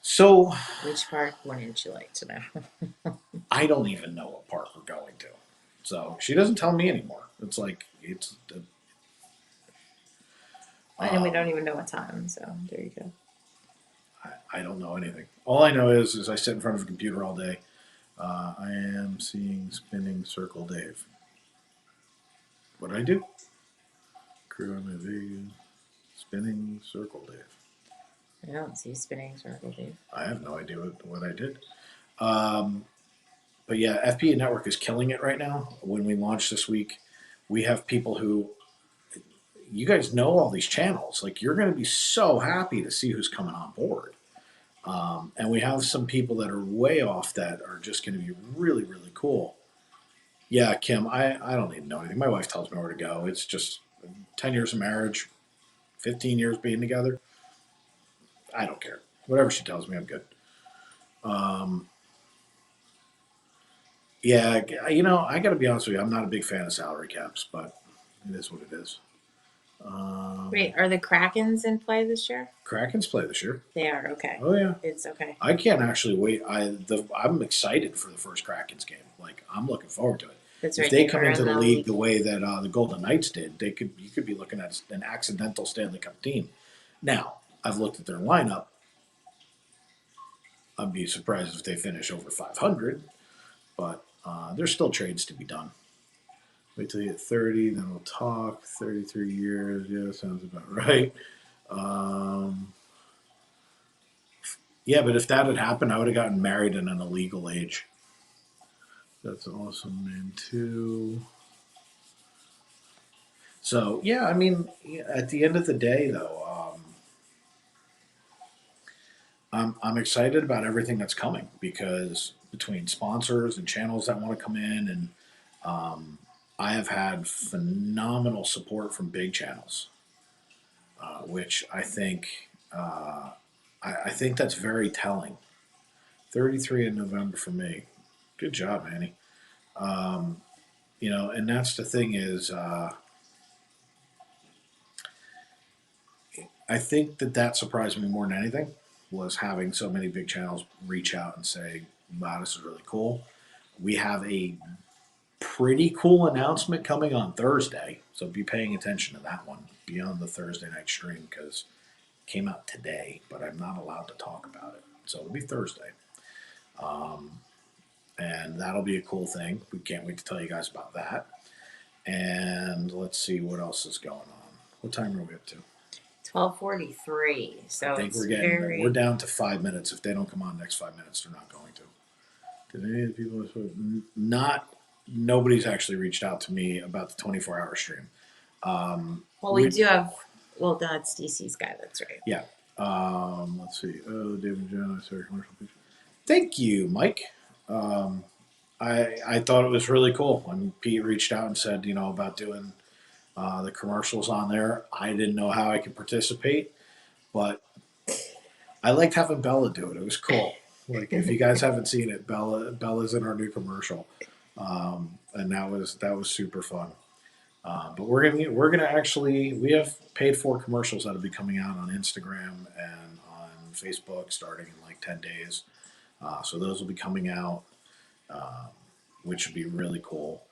So, which park wouldn't you like to know? I don't even know what park we're going to. So she doesn't tell me anymore. It's like and we don't even know what time. So there you go. I don't know anything. All I know is I sit in front of a computer all day. I am seeing Spinning Circle Dave. What did I do? Crew on my video. Spinning Circle Dave. I don't see Spinning Circle Dave. I have no idea what I did. But yeah, FPA Network is killing it right now. When we launch this week, we have people who, you guys know all these channels. Like, you're going to be so happy to see who's coming on board. And we have some people that are way off that are just going to be really, really cool. Yeah, Kim, I don't even know anything. My wife tells me where to go. It's just 10 years of marriage, 15 years being together. I don't care. Whatever she tells me, I'm good. Yeah, I got to be honest with you. I'm not a big fan of salary caps, but it is what it is. Wait, are the Krakens in play this year? Krakens play this year. They are, okay. Oh, yeah. It's okay. I can't actually wait. I'm excited for the first Krakens game. Like, I'm looking forward to it. That's if right. they come into the league the way that the Golden Knights did, you could be looking at an accidental Stanley Cup team. Now, I've looked at their lineup. I'd be surprised if they finish over 500, but there's still trades to be done. Wait till you hit 30, then we'll talk. 33 years, yeah, sounds about right. Yeah, but if that had happened, I would have gotten married at an illegal age. That's awesome, man, too. So, yeah, I mean, at the end of the day, though, I'm excited about everything that's coming because between sponsors and channels that want to come in, and I have had phenomenal support from big channels, which I think that's very telling. 33 in November for me. Good job, Annie. And that's the thing is, I think that surprised me more than anything was having so many big channels reach out and say, "Wow, this is really cool." We have a pretty cool announcement coming on Thursday, so be paying attention to that one beyond the Thursday night stream because it came out today, but I'm not allowed to talk about it, so it'll be Thursday, and that'll be a cool thing. We can't wait to tell you guys about that. And let's see what else is going on. What time are we up to? 12:43. So I think we're down to 5 minutes. If they don't come on next 5 minutes, they're not going to. Did any of the people nobody's actually reached out to me about the 24-hour stream. Well, we do have. Well, that's DC's guy. That's right. Yeah. Let's see. Oh, David John, I saw a commercial picture. Thank you, Mike. I thought it was really cool when Pete reached out and said, about doing the commercials on there. I didn't know how I could participate, but I liked having Bella do it. It was cool. Like if you guys haven't seen it, Bella's in our new commercial, and that was super fun. But we're gonna actually we have paid for commercials that'll be coming out on Instagram and on Facebook starting in like 10 days. So those will be coming out, which would be really cool.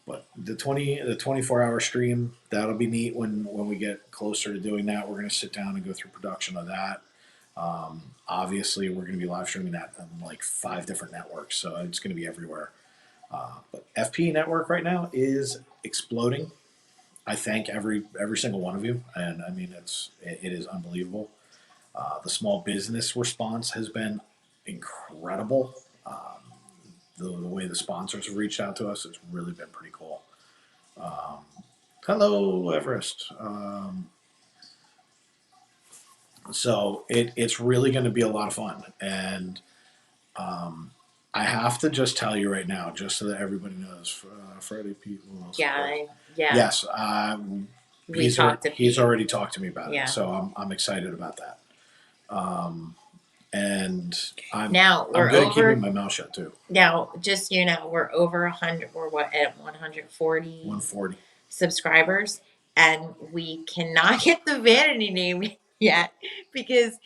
But the 24-hour stream, that'll be neat when we get closer to doing that. We're going to sit down and go through production of that. Obviously, we're going to be live streaming that on like 5 different networks, so it's going to be everywhere. But FP Network right now is exploding. I thank every single one of you, and I mean it is unbelievable. The small business response has been incredible. The way the sponsors have reached out to us, it's really been pretty cool. Hello, Everest. So it's really going to be a lot of fun. And I have to just tell you right now, just so that everybody knows, Friday, Pete. Yeah. Yes. He's already talked to me about it. So I'm excited about that. And I'm good at keeping my mouth shut too. Now, just we're over 100. We're at 140. 140 subscribers, and we cannot get the vanity name yet because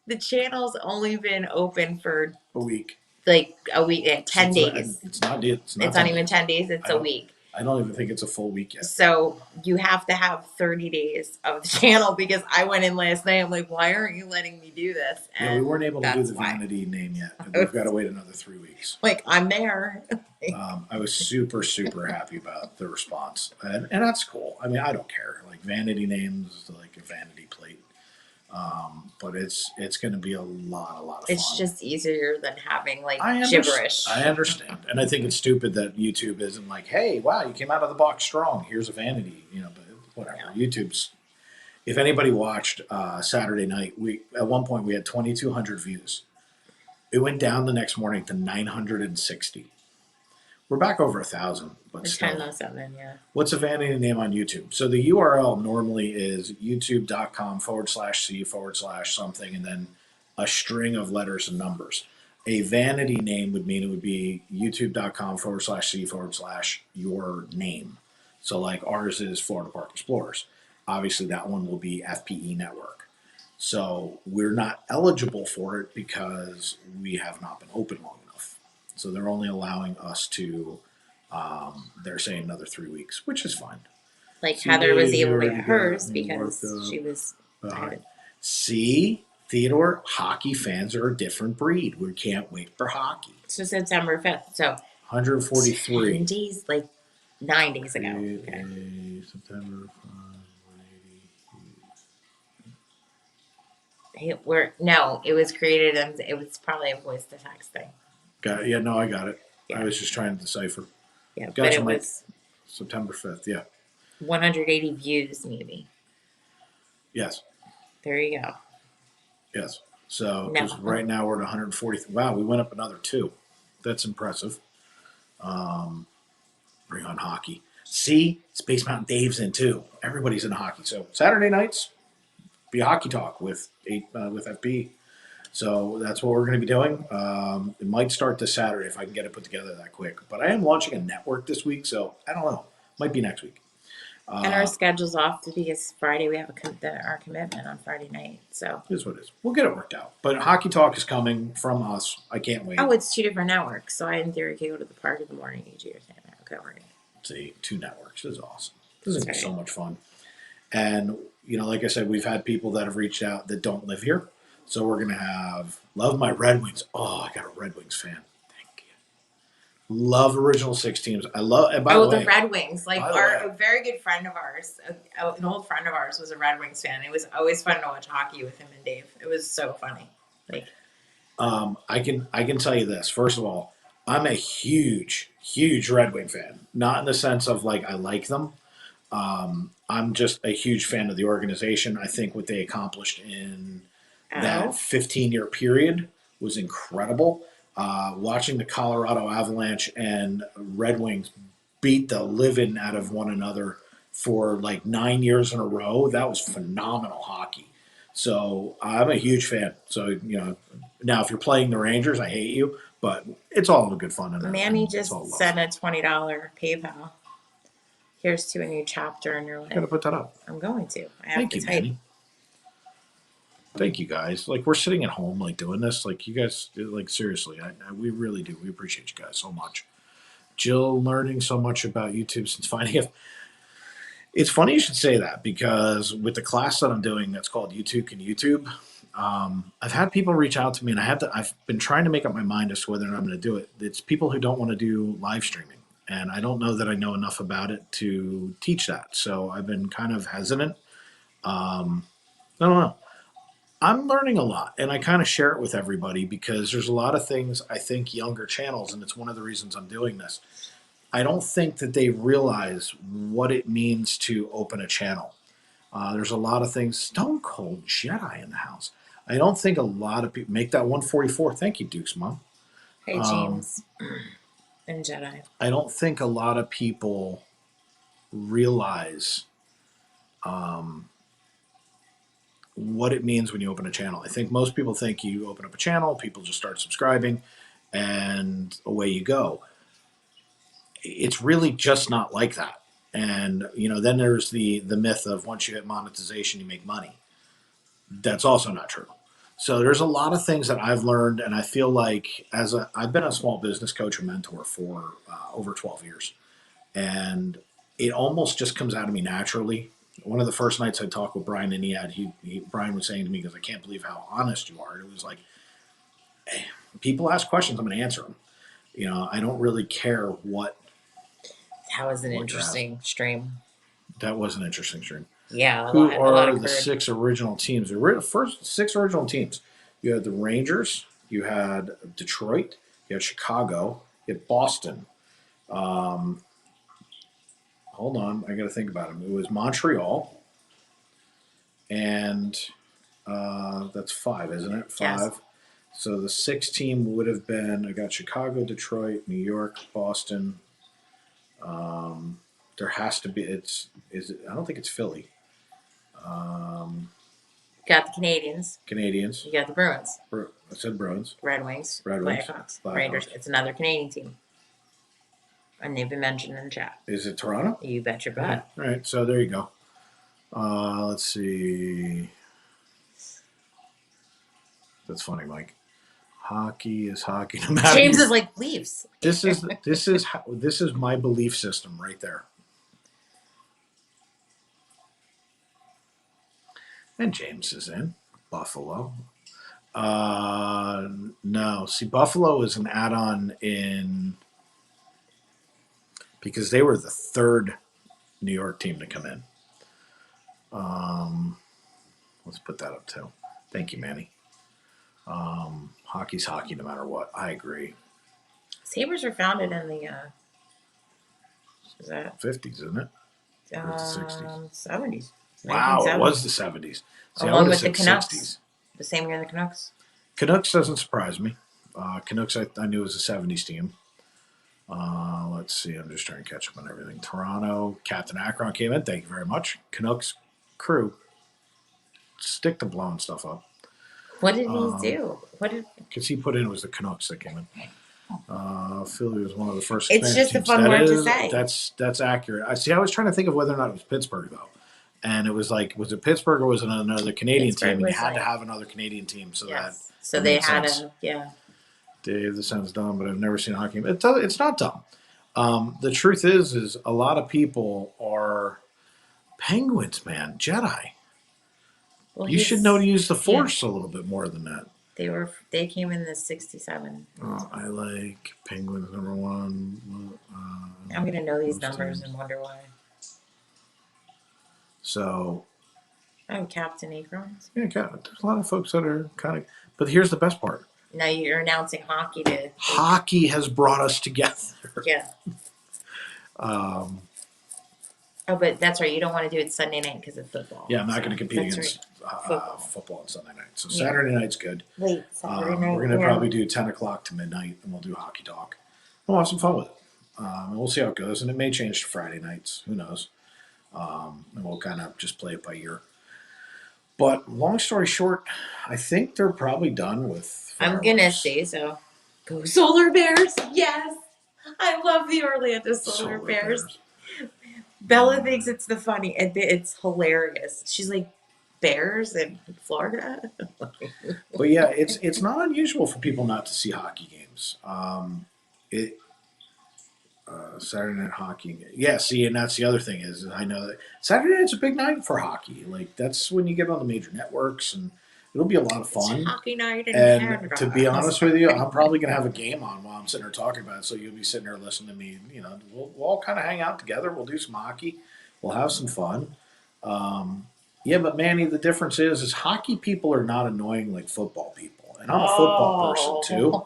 the channel's only been open for a week. Like a week, 10 days. It's not even 10 days. It's a week. I don't even think it's a full week yet. So you have to have 30 days of the channel because I went in last night. I'm like, why aren't you letting me do this? And we weren't able to do the vanity name yet. We've got to wait another 3 weeks. Like, I'm there. I was super, super happy about the response. And that's cool. I mean, I don't care. Like, vanity names, like a vanity plate. But it's going to be a lot of fun. It's just easier than having gibberish. I understand. And I think it's stupid that YouTube isn't like, hey, wow, you came out of the box strong. Here's a vanity, but whatever. Yeah. YouTube's, if anybody watched Saturday night, at one point we had 2,200 views. It went down the next morning to 960. We're back over 1,000, but it's still. 10:07, yeah. What's a vanity name on YouTube? So the URL normally is youtube.com/C/something and then a string of letters and numbers. A vanity name would mean it would be youtube.com/C/your name. So like ours is Florida Park Explorers. Obviously that one will be FPE Network. So we're not eligible for it because we have not been open long enough. So they're only allowing us to, they're saying another 3 weeks, which is fine. Like Heather was able to get hers because she was. See, Theodore, hockey fans are a different breed. We can't wait for hockey. So September 5th. So 143. 10 days, like 9 days ago. Okay. September 5. It was created and it was probably a voice to text thing. Got it. Yeah, no, I got it. Yeah. I was just trying to decipher. Yeah, gotcha, but it was September 5th. Yeah. 180 views, maybe. Yes. There you go. Yes. So, because right now we're at 140. Wow, we went up another 2. That's impressive. Bring on hockey. See, Space Mountain Dave's in too. Everybody's in hockey. So Saturday nights, be hockey talk with FB. So that's what we're going to be doing. It might start this Saturday if I can get it put together that quick. But I am launching a network this week, so I don't know. Might be next week. And our schedule's off because Friday we have our commitment on Friday night. So it is what it is. We'll get it worked out. But hockey talk is coming from us. I can't wait. Oh, it's 2 different networks. So I, in theory, could go to the park in the morning. You do your thing. Okay, we're going. See, 2 networks. This is awesome. This is going to be so much fun. And, like I said, we've had people that have reached out that don't live here. So we're going to have, love my Red Wings. Oh, I got a Red Wings fan. Thank you. Love Original 6 teams. I love, and by the way. The Red Wings. Like, a very good friend of ours, an old friend of ours was a Red Wings fan. It was always fun to watch hockey with him and Dave. It was so funny. Like, I can tell you this. First of all, I'm a huge Red Wing fan. Not in the sense of like I like them. I'm just a huge fan of the organization. I think what they accomplished in that 15-year period was incredible. Watching the Colorado Avalanche and Red Wings beat the living out of one another for like 9 years in a row, that was phenomenal hockey. So I'm a huge fan. So, now if you're playing the Rangers, I hate you, but it's all in good fun. Manny just sent a $20 PayPal. Here's to a new chapter in your life. I'm going to put that up. I'm going to. Thank you, Manny. Thank you, guys. Like, we're sitting at home, like, doing this. Like, you guys, like, seriously, we really do. We appreciate you guys so much. Jill learning so much about YouTube since finding it. It's funny you should say that because with the class that I'm doing that's called YouTube Can YouTube, I've had people reach out to me and I've been trying to make up my mind as to whether or not I'm going to do it. It's people who don't want to do live streaming. And I don't know that I know enough about it to teach that. So I've been kind of hesitant. I don't know. I'm learning a lot, and I kind of share it with everybody because there's a lot of things I think younger channels, and it's one of the reasons I'm doing this. I don't think that they realize what it means to open a channel. There's a lot of things. Stone Cold Jedi in the house. I don't think a lot of people make that 144. Thank you, Duke's mom. Hey, James. And Jedi. I don't think a lot of people realize what it means when you open a channel. I think most people think you open up a channel, people just start subscribing, and away you go. It's really just not like that. And, then there's the myth of once you hit monetization, you make money. That's also not true. So there's a lot of things that I've learned, and I feel like I've been a small business coach and mentor for over 12 years. And it almost just comes out of me naturally. One of the first nights I talked with Brian and Brian was saying to me, because I can't believe how honest you are. It was like, hey, people ask questions, I'm going to answer them. I don't really care what. That was an interesting stream. That was an interesting stream. Yeah. Who are the 6 original teams? The first 6 original teams. You had the Rangers, you had Detroit, you had Chicago, you had Boston. Hold on, I got to think about them. It was Montreal, and that's 5, isn't it? 5. Yes. So the 6th team would have been, I got Chicago, Detroit, New York, Boston. There has to be, I don't think it's Philly. You got the Canadians. You got the Bruins. I said Bruins. Red Wings. Blackhawks. Raiders. It's another Canadian team. And they've been mentioned in the chat. Is it Toronto? You bet your butt. All right, so there you go. Let's see. That's funny, Mike. Hockey is hockey. No matter. James is like Leafs. This is my belief system right there. And James is in Buffalo. No, see, Buffalo is an add-on in. Because they were the 3rd New York team to come in. Let's put that up too. Thank you, Manny. Hockey's hockey no matter what. I agree. Sabres were founded in the is that 50s, isn't it? Or the 60s? 70s. Wow, it was the 70s. See, along with the Canucks. 60s. The same year the Canucks? Canucks doesn't surprise me. Canucks, I knew was a 70s team. Let's see. I'm just trying to catch up on everything. Toronto, Captain Akron came in. Thank you very much. Canucks crew, stick to blowing stuff up. What did he do? Because he put in, it was the Canucks that came in. Philly was one of the first. It's just teams. A fun word to say. That's accurate. I was trying to think of whether or not it was Pittsburgh though, and it was like, was it Pittsburgh or was it another Canadian team? And you had to have another Canadian team, so they had a Dave, this sounds dumb, but I've never seen a hockey game. It's not dumb. The truth is a lot of people are Penguins, man, Jedi. Well, you should know to use the Force a little bit more than that. They came in the 67. Oh, I like Penguins #1. I'm gonna know these numbers and wonder why. So. Oh, Captain Abrams. Yeah, there's a lot of folks that are kind of. But here's the best part. Now you're announcing hockey to. Hockey has brought us together. Yeah. Oh, but that's right. You don't want to do it Sunday night because of football. Yeah, I'm not going to compete against football on Sunday night. So Saturday night's good. Late Saturday night. We're going to probably do 10 o'clock to midnight, and we'll do hockey talk. We'll have some fun with it. And we'll see how it goes. And it may change to Friday nights. Who knows? And we'll kind of just play it by ear. But long story short, I think they're probably done with fireworks. I'm going to say so. Go Solar Bears. Yes. I love the Orlando Solar Bears. Bella thinks it's it's hilarious. She's like, bears in Florida? But yeah, it's not unusual for people not to see hockey games. Saturday night hockey. Yeah, see, and that's the other thing is I know that Saturday night's a big night for hockey. Like, that's when you get on the major networks, and it'll be a lot of fun. It's hockey night in Canada. To be honest with you, I'm probably going to have a game on while I'm sitting there talking about it, so you'll be sitting there listening to me. You know, we'll all kind of hang out together. We'll do some hockey. We'll have some fun. Yeah, but Manny, the difference is hockey people are not annoying like football people. And I'm a football person too,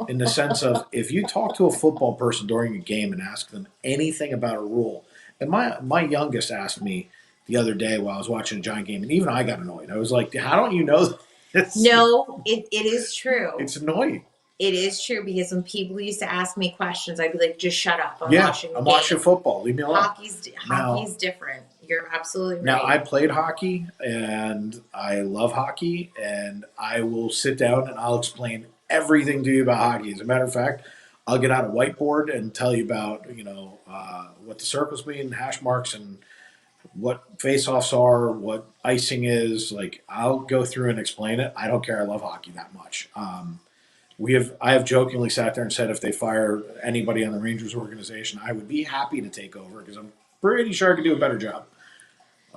in the sense of if you talk to a football person during a game and ask them anything about a rule, and my youngest asked me the other day while I was watching a Giant game, and even I got annoyed. I was like, how don't you know this? No, it is true. It's annoying. It is true because when people used to ask me questions, I'd be like, just shut up. I'm watching football. Leave me alone. Hockey's different. You're absolutely right. Now, I played hockey, and I love hockey, and I will sit down and I'll explain everything to you about hockey. As a matter of fact, I'll get out a whiteboard and tell you about, what the circles mean, hash marks, and what face-offs are, what icing is. Like, I'll go through and explain it. I don't care. I love hockey that much. I have jokingly sat there and said if they fire anybody on the Rangers organization, I would be happy to take over because I'm pretty sure I could do a better job.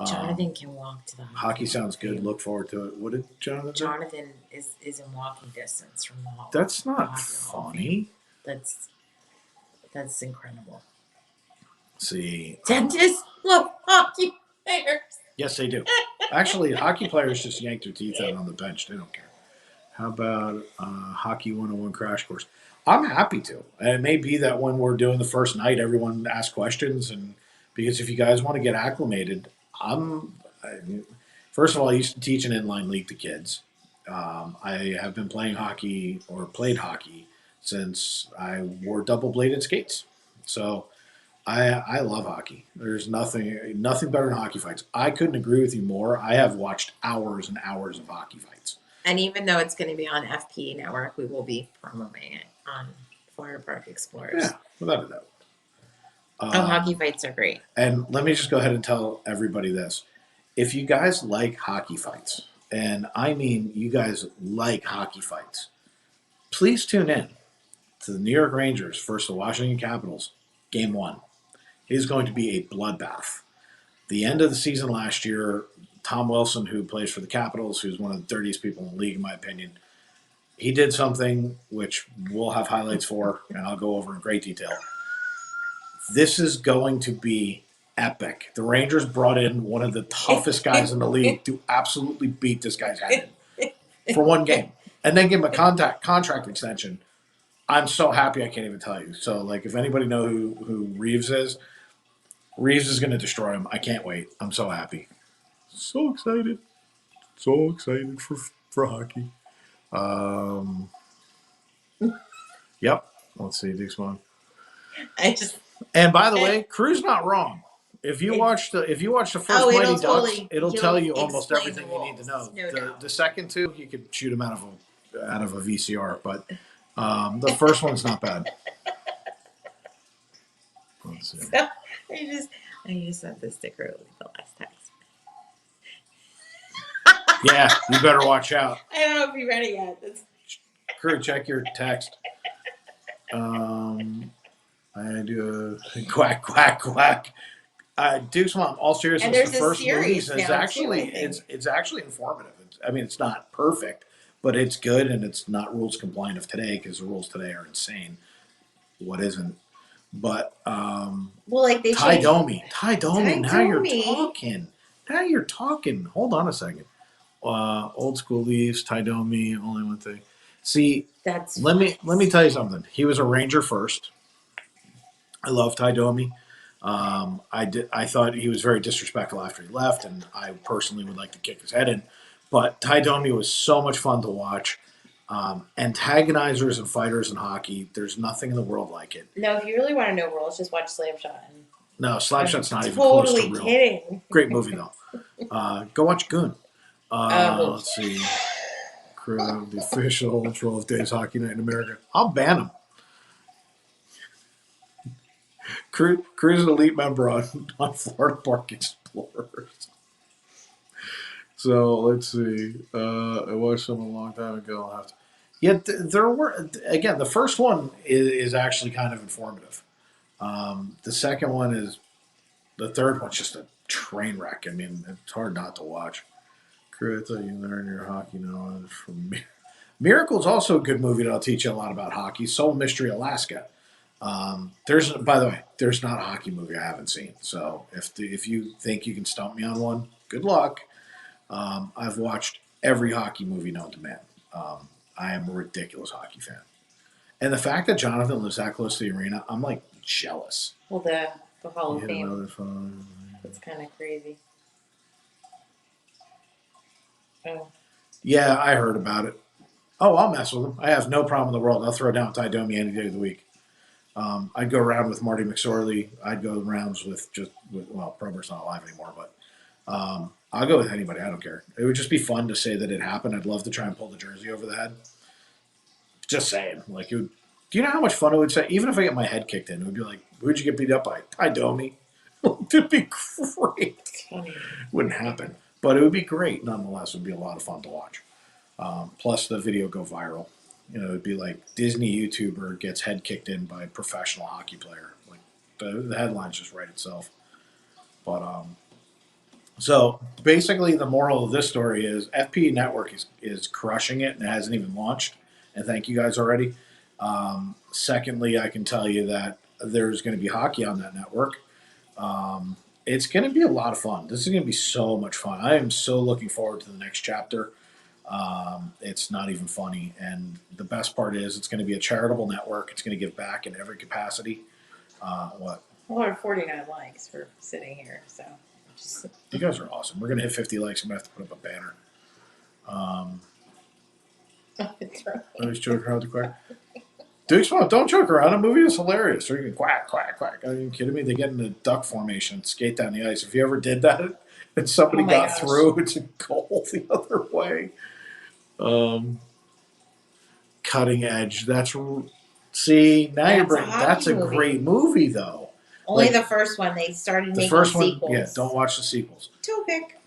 Jonathan can walk to the hockey sounds good. Look forward to it. What did Jonathan say? Jonathan is in walking distance from the hall. That's not funny. That's incredible. See, dentists love hockey players. Yes, they do. Actually, hockey players just yank their teeth out on the bench. They don't care. How about Hockey 101 Crash Course? I'm happy to. And it may be that when we're doing the first night, everyone asks questions. And because if you guys want to get acclimated, first of all, I used to teach an inline league to kids. I have been playing hockey or played hockey since I wore double-bladed skates. So I love hockey. There's nothing better than hockey fights. I couldn't agree with you more. I have watched hours and hours of hockey fights. And even though it's going to be on FP Network, we will be promoting it on Florida Park Explorers. Yeah, without a doubt. Hockey fights are great. And let me just go ahead and tell everybody this. If you guys like hockey fights, and I mean you guys like hockey fights, please tune in to the New York Rangers versus the Washington Capitals, Game 1. It is going to be a bloodbath. The end of the season last year, Tom Wilson, who plays for the Capitals, who's one of the dirtiest people in the league, in my opinion, he did something which we'll have highlights for, and I'll go over in great detail. This is going to be epic. The Rangers brought in one of the toughest guys in the league to absolutely beat this guy's head in for one game, and then give him a contract extension. I'm so happy I can't even tell you. So, like, if anybody know who Reeves is going to destroy him. I can't wait. I'm so happy. So excited. So excited for for hockey. Yep. Let's see. Dukes won. And by the way, Crew's not wrong. If you watch the first Mighty Ducks, it'll tell you almost everything you need to know. The second two, you could shoot them out of a VCR, but the first one's not bad. Let's see. So I just sent the sticker with the last text. Yeah, you better watch out. I don't know if you read it yet. Crew, check your text. I do a quack, quack, quack. Duke's Mom, all seriousness, the first movies is actually it's actually informative. It's not perfect, but it's good, and it's not rules compliant of today because the rules today are insane. What isn't? But Ty Domi. Now you're talking. Hold on a second. Old school Leafs, Ty Domi, only one thing. See, let me tell you something. He was a Ranger first. I love Ty Domi. I thought he was very disrespectful after he left, and I personally would like to kick his head in. But Ty Domi was so much fun to watch. Antagonizers and fighters in hockey, there's nothing in the world like it. No, if you really want to know rules, just watch Slapshot. No, Slapshot's not even close to real. Totally kidding. Great movie though. Go watch Goon. Let's see. Crew, the official 12 Days Hockey Night in America. I'll ban him. Crew's an elite member on Florida Park Explorers. So let's see. I watched them a long time ago. I'll have to. There were again. The first one is actually kind of informative. The second one is. The third one's just a train wreck. It's hard not to watch. Crew, I thought you learn your hockey knowledge from me. Miracle's also a good movie that'll teach you a lot about hockey. Soul Mystery Alaska. By the way, there's not a hockey movie I haven't seen. So if you think you can stump me on one, good luck. I've watched every hockey movie known to man. I am a ridiculous hockey fan. And the fact that Jonathan lives that close to the arena, I'm like jealous. Well, the Hall of Fame. That's kind of crazy. Oh. Yeah, I heard about it. Oh, I'll mess with him. I have no problem in the world. I'll throw down Ty Domi any day of the week. I'd go around with Marty McSorley. I'd go rounds with Probert's not alive anymore, but I'll go with anybody. I don't care. It would just be fun to say that it happened. I'd love to try and pull the jersey over the head. Just saying. Do you know how much fun it would say? Even if I get my head kicked in, it would be like, who'd you get beat up by? Ty Domi. It'd be great. Wouldn't happen. But it would be great nonetheless. It would be a lot of fun to watch. Plus the video go viral. It'd be like Disney YouTuber gets head kicked in by a professional hockey player. Like the headlines just write itself. But so basically the moral of this story is FP Network is crushing it and it hasn't even launched. And thank you guys already. Secondly, I can tell you that there's going to be hockey on that network. It's going to be a lot of fun. This is going to be so much fun. I am so looking forward to the next chapter. It's not even funny. And the best part is it's going to be a charitable network. It's going to give back in every capacity. What? Well, 49 likes for sitting here. So you guys are awesome. We're going to hit 50 likes. I'm going to have to put up a banner. I was joking around the quack. Dukes Mom, don't joke around. The movie is hilarious. They're going quack, quack, quack. Are you kidding me? They get in the duck formation, skate down the ice. If you ever did that and somebody got through, it's a goal the other way. Cutting Edge. That's you're bringing. That's a great movie, though. Only the first one. They started making sequels. One, yeah. Don't watch the sequels. Topic.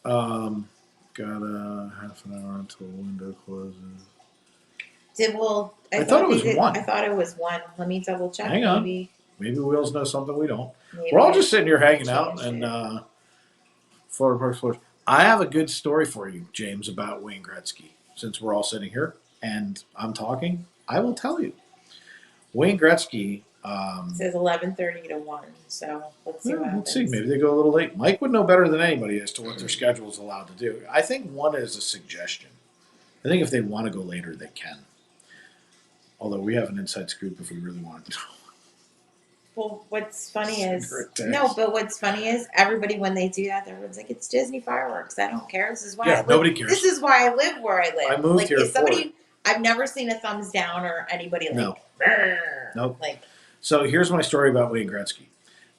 Got half an hour until the window closes. I thought it was one. I thought it was one. Let me double check. Hang on. Maybe Wheels knows something we don't. We're all just sitting here hanging out and Florida Park Explorers. I have a good story for you, James, about Wayne Gretzky. Since we're all sitting here and I'm talking, I will tell you. Wayne Gretzky. It says 11:30 to 1. So let's see what happens. Let's see. Maybe they go a little late. Mike would know better than anybody as to what their schedule is allowed to do. I think one is a suggestion. I think if they want to go later, they can. Although we have an inside scoop if we really want to. Well, what's funny is what's funny is everybody when they do that, everyone's like, "It's Disney fireworks. I don't care. This is why nobody cares. This is why I live where I live. I moved here. If somebody, I've never seen a thumbs down or anybody like, nope. Like, so here's my story about Wayne Gretzky.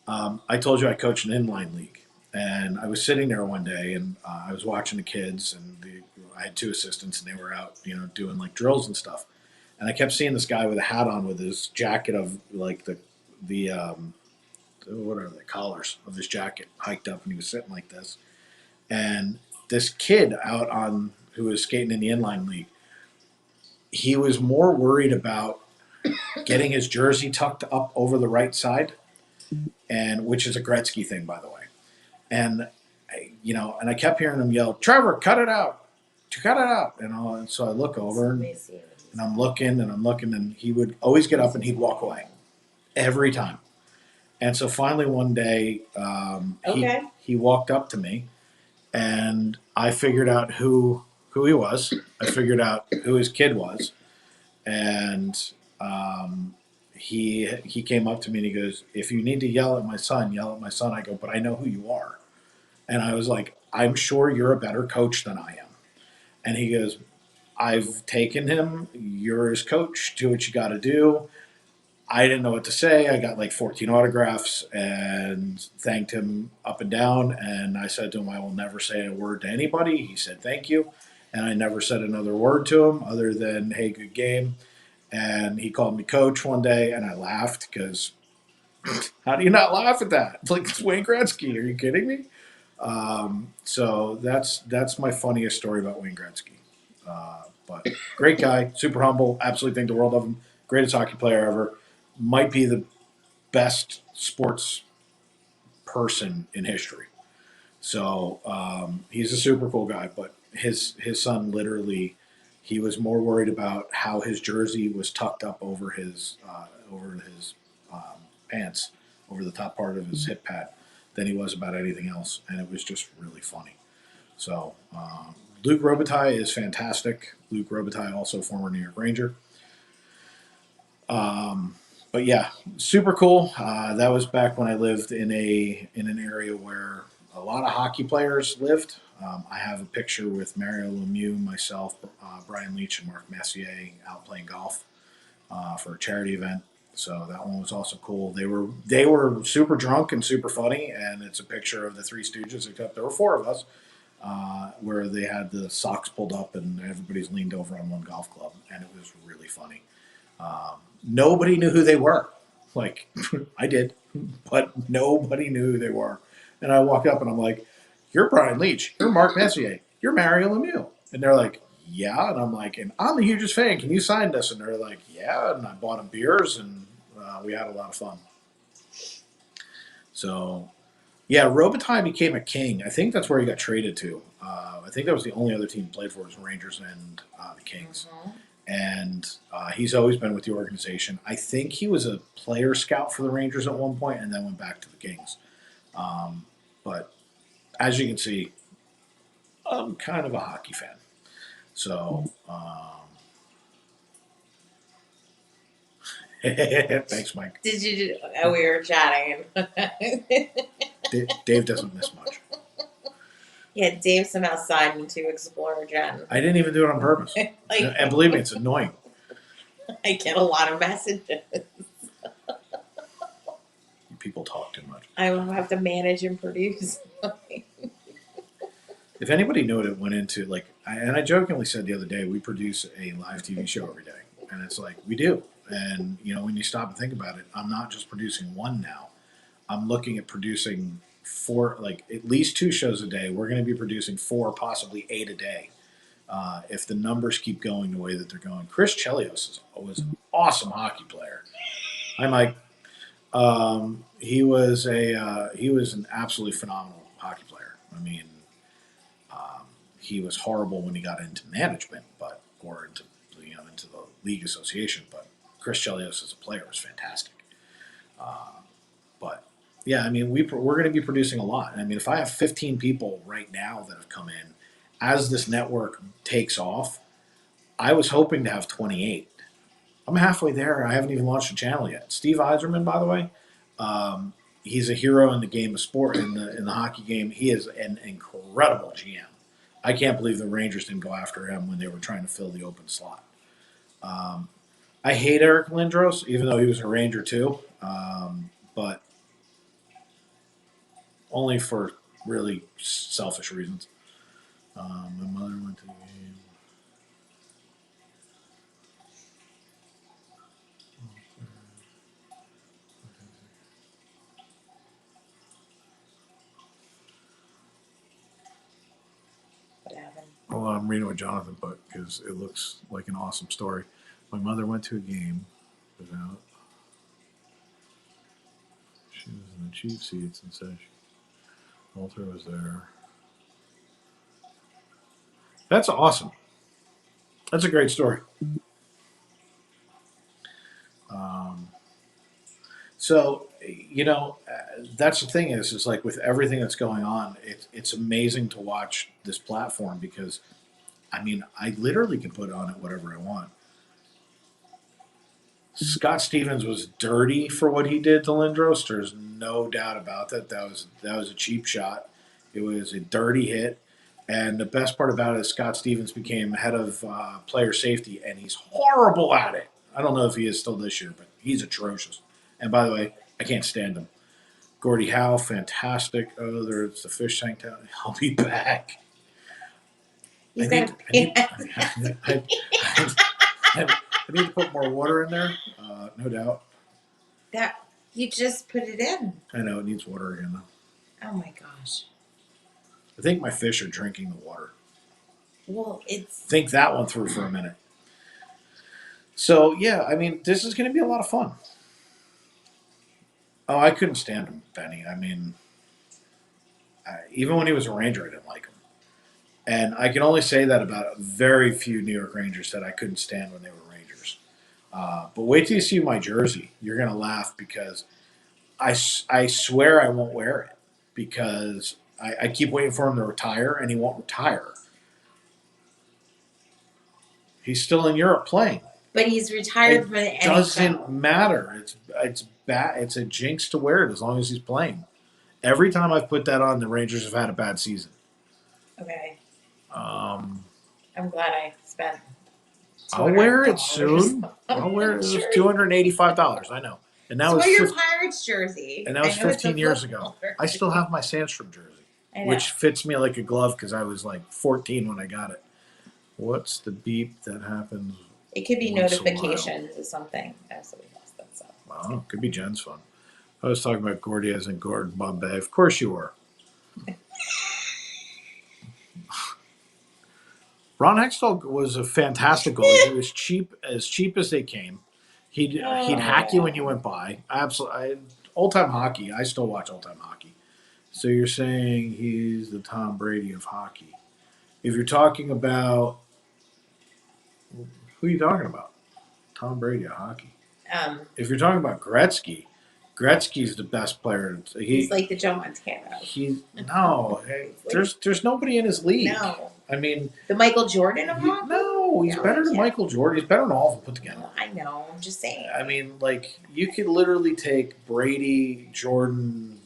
I told you I coached an inline league, and I was sitting there one day, and I was watching the kids, and I had 2 assistants, and they were out, doing like drills and stuff. And I kept seeing this guy with a hat on with his jacket of like the what are the collars of his jacket hiked up, and he was sitting like this. And this kid out on who was skating in the inline league, he was more worried about getting his jersey tucked up over the right side, and which is a Gretzky thing, by the way. And and I kept hearing him yell, "Trevor, cut it out, cut it out!" And so I look over and I'm looking and I'm looking, and he would always get up and he'd walk away every time. And so finally one day, he walked up to me, and I figured out who he was. I figured out who his kid was, and he came up to me and he goes, "If you need to yell at my son, yell at my son." I go, "But I know who you are." And I was like, "I'm sure you're a better coach than I am." And he goes, "I've taken him. You're his coach. Do what you got to do." I didn't know what to say. I got like 14 autographs and thanked him up and down. And I said to him, "I will never say a word to anybody." He said, "Thank you." And I never said another word to him other than, "Hey, good game." And he called me coach one day, and I laughed because how do you not laugh at that? It's like, it's Wayne Gretzky. Are you kidding me? So that's my funniest story about Wayne Gretzky. But great guy, super humble, absolutely think the world of him. Greatest hockey player ever. Might be the best sports person in history. So he's a super cool guy. But his son literally, he was more worried about how his jersey was tucked up over his pants, over the top part of his hip pad, than he was about anything else, and it was just really funny. So Luc Robitaille is fantastic. Luc Robitaille, also former New York Ranger. But yeah, super cool. That was back when I lived in an area where a lot of hockey players lived. I have a picture with Mario Lemieux, myself, Brian Leach, and Mark Messier out playing golf for a charity event. So that one was also cool. They were super drunk and super funny, and it's a picture of the Three Stooges, except there were 4 of us, where they had the socks pulled up and everybody's leaned over on one golf club, and it was really funny. Nobody knew who they were. Like, I did, but nobody knew who they were. And I walked up and I'm like, "You're Brian Leach. You're Mark Messier. You're Mario Lemieux." And they're like, "Yeah." And I'm like, "And I'm the hugest fan. Can you sign this?" And they're like, "Yeah." And I bought them beers, and we had a lot of fun. So, yeah, Robitaille became a King. I think that's where he got traded to. I think that was the only other team he played for was Rangers and the Kings. Mm-hmm. And he's always been with the organization. I think he was a player scout for the Rangers at one point and then went back to the Kings. But as you can see, I'm kind of a hockey fan. So, thanks, Mike. Did you? Oh, we were chatting. Dave doesn't miss much. Yeah, Dave somehow signed into Explorer Jen. I didn't even do it on purpose. And believe me, it's annoying. I get a lot of messages. People talk too much. I will have to manage and produce. If anybody knew what it went into, and I jokingly said the other day, we produce a live TV show every day. And it's like, we do. And, when you stop and think about it, I'm not just producing one now. I'm looking at producing 4, at least 2 shows a day. We're going to be producing 4, possibly 8 a day. If the numbers keep going the way that they're going. Chris Chelios was an awesome hockey player. Hi, Mike. He was an absolutely phenomenal hockey player. I mean, he was horrible when he got into management, or into the league association. But Chris Chelios as a player was fantastic. But yeah, I mean, we're going to be producing a lot. I mean, if I have 15 people right now that have come in, as this network takes off, I was hoping to have 28. I'm halfway there. I haven't even launched a channel yet. Steve Eiserman, by the way, He's a hero in the game of sport, in the hockey game. He is an incredible GM. I can't believe the Rangers didn't go after him when they were trying to fill the open slot. I hate Eric Lindros, even though he was a Ranger too, but only for really selfish reasons. My mother went to the game. What happened? Well, I'm reading what Jonathan put because it looks like an awesome story. My mother went to a game. Was out. She was in the cheap seats and said Walter was there. That's awesome. That's a great story. So, that's the thing is like with everything that's going on, it's amazing to watch this platform because, I mean, I literally can put on it whatever I want. Scott Stevens was dirty for what he did to Lindros. There's no doubt about that. That was a cheap shot. It was a dirty hit. And the best part about it is Scott Stevens became head of player safety, and he's horrible at it. I don't know if he is still this year, but he's atrocious. And by the way, I can't stand him. Gordie Howe, fantastic. Oh, there's the fish tank down. I'll be back. I need to put more water in there, no doubt. That you just put it in. I know it needs water again though. Oh my gosh. I think my fish are drinking the water. Well, think that one through for a minute. So yeah, I mean, this is going to be a lot of fun. Oh, I couldn't stand him, Benny. I mean, even when he was a Ranger, I didn't like him. And I can only say that about very few New York Rangers that I couldn't stand when they were Rangers. But wait till you see my jersey. You're going to laugh because I swear I won't wear it because I keep waiting for him to retire, and he won't retire. He's still in Europe playing. But he's retired from the NHL. It doesn't matter. It's bad. It's a jinx to wear it as long as he's playing. Every time I've put that on, the Rangers have had a bad season. Okay. I'm glad I spent. I'll wear it soon. I'll wear it. It was $285. I know. And that was your Pirates jersey. And that was 15 years ago. I still have my Sandstrom jersey, which fits me like a glove because I was like 14 when I got it. What's the beep that happens? It could be notifications or something. Absolutely. That's up. Wow, could be Jen's fun. I was talking about Gordy as in Gordon Bombay. Of course you were. Ron Hextall was a fantastic goalie. He was cheap as they came. He'd hack you when you went by. Absolutely. Old time hockey. I still watch old time hockey. So you're saying he's the Tom Brady of hockey. If you're talking about, who are you talking about? Tom Brady of hockey. If you're talking about Gretzky's the best player. He's like the Joe Montana. There's nobody in his league. No. I mean, the Michael Jordan of hockey? No, he's better than Michael Jordan. He's better than all of them put together. I know. I'm just saying. I mean, like, you could literally take Brady, Jordan,